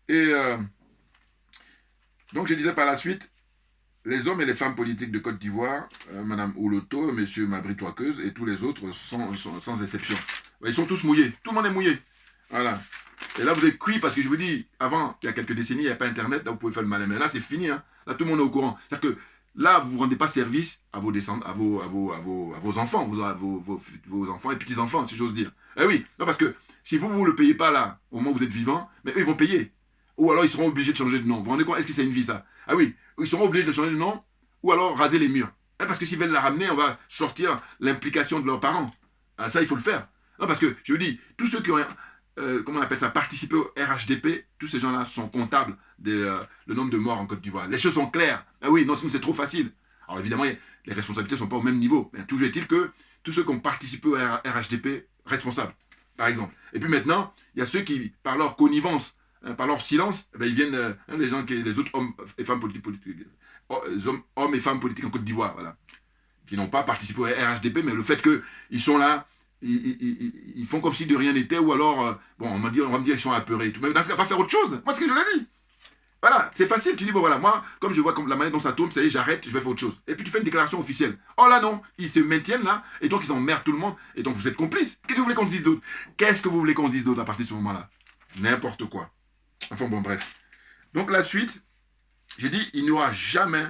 Et donc je disais par la suite, les hommes et les femmes politiques de Côte d'Ivoire, Mme Ouloto, M. Mabry-Touakeuse et tous les autres, sans exception, ils sont tous mouillés. Tout le monde est mouillé. Voilà. Et là, vous êtes cuit parce que je vous dis, avant, il y a quelques décennies, il n'y avait pas Internet, là, vous pouvez faire le malin. Mais là, c'est fini. Hein. Là, tout le monde est au courant. C'est-à-dire que là, vous ne rendez pas service à vos descendants, à vos enfants, vos enfants et petits-enfants, si j'ose dire. Eh oui, non, parce que si vous ne le payez pas là, au moment où vous êtes vivant, mais eux, ils vont payer. Ou alors, ils seront obligés de changer de nom. Vous vous rendez compte? Est-ce que c'est une vie, ça? Ah oui, ils seront obligés de changer de nom, ou alors raser les murs. Parce que s'ils veulent la ramener, on va sortir l'implication de leurs parents. Ah, ça, il faut le faire. Non, parce que, je vous dis, tous ceux qui ont comment on appelle ça, participer au RHDP, tous ces gens-là sont comptables le nombre de morts en Côte d'Ivoire. Les choses sont claires. Ah oui, non, sinon c'est trop facile. Alors évidemment, les responsabilités ne sont pas au même niveau. Mais toujours est-il que tous ceux qui ont participé au RHDP, responsables, par exemple. Et puis maintenant, il y a ceux qui, par leur connivence, par leur silence, ils viennent, les autres hommes et femmes politiques, hommes et femmes politiques en Côte d'Ivoire, voilà, qui n'ont pas participé au RHDP, mais le fait qu'ils sont là, ils font comme si de rien n'était, ou alors, bon, on va me dire qu'ils sont apeurés et tout. Mais dans ce cas, on va faire autre chose. Moi, c'est ce que je l'ai dit. Voilà, c'est facile. Tu dis, bon, voilà, moi, comme je vois comme la manette dont ça tourne, ça y est, j'arrête, je vais faire autre chose. Et puis tu fais une déclaration officielle. Oh là, non, ils se maintiennent là, et donc ils emmerdent tout le monde, et donc vous êtes complices. Qu'est-ce que vous voulez qu'on dise d'autre? Qu'est-ce que vous voulez qu'on dise d'autre à partir de ce moment-là? N'importe quoi. Enfin, bon, bref. Donc, la suite, j'ai dit, il n'y aura jamais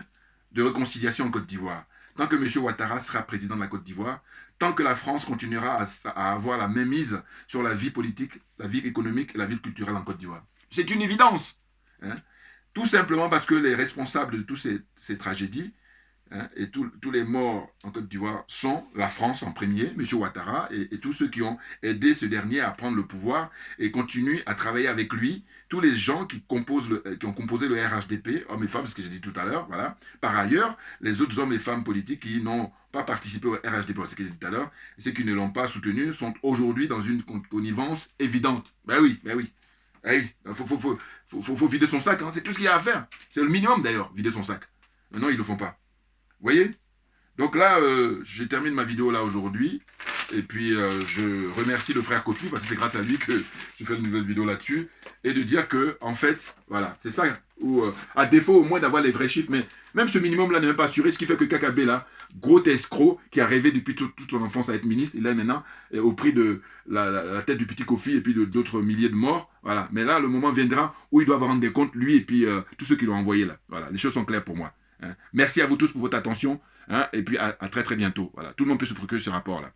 de réconciliation en Côte d'Ivoire. Tant que M. Ouattara sera président de la Côte d'Ivoire, tant que la France continuera à avoir la même mise sur la vie politique, la vie économique et la vie culturelle en Côte d'Ivoire. C'est une évidence. Hein? Tout simplement parce que les responsables de toutes ces tragédies, hein, et tous les morts en Côte d'Ivoire sont la France en premier, M. Ouattara, et tous ceux qui ont aidé ce dernier à prendre le pouvoir et continuent à travailler avec lui, tous les gens qui ont composé le RHDP, hommes et femmes, ce que j'ai dit tout à l'heure, voilà. Par ailleurs, les autres hommes et femmes politiques qui n'ont pas participé au RHDP, ce que j'ai dit tout à l'heure, et ceux qui ne l'ont pas soutenu, sont aujourd'hui dans une connivence évidente. Ben oui, ben oui. Ben oui, faut vider son sac, hein. C'est tout ce qu'il y a à faire. C'est le minimum d'ailleurs, vider son sac. Maintenant, ils ne le font pas. Vous voyez? Donc là, je termine ma vidéo là aujourd'hui. Et puis, je remercie le frère Kofi parce que c'est grâce à lui que je fais une nouvelle vidéo là-dessus. Et de dire que, en fait, voilà, c'est ça. Où, à défaut au moins d'avoir les vrais chiffres, mais même ce minimum-là n'est même pas assuré. Ce qui fait que Kakabé, là, gros escroc, qui a rêvé depuis toute son enfance à être ministre, il est maintenant au prix de la tête du petit Kofi et puis d'autres milliers de morts. Voilà. Mais là, le moment viendra où il doit rendre des comptes, lui et puis tous ceux qui l'ont envoyé là. Voilà. Les choses sont claires pour moi. Hein. Merci à vous tous pour votre attention. Hein, et puis à très très bientôt. Voilà. Tout le monde peut se procurer ce rapport-là.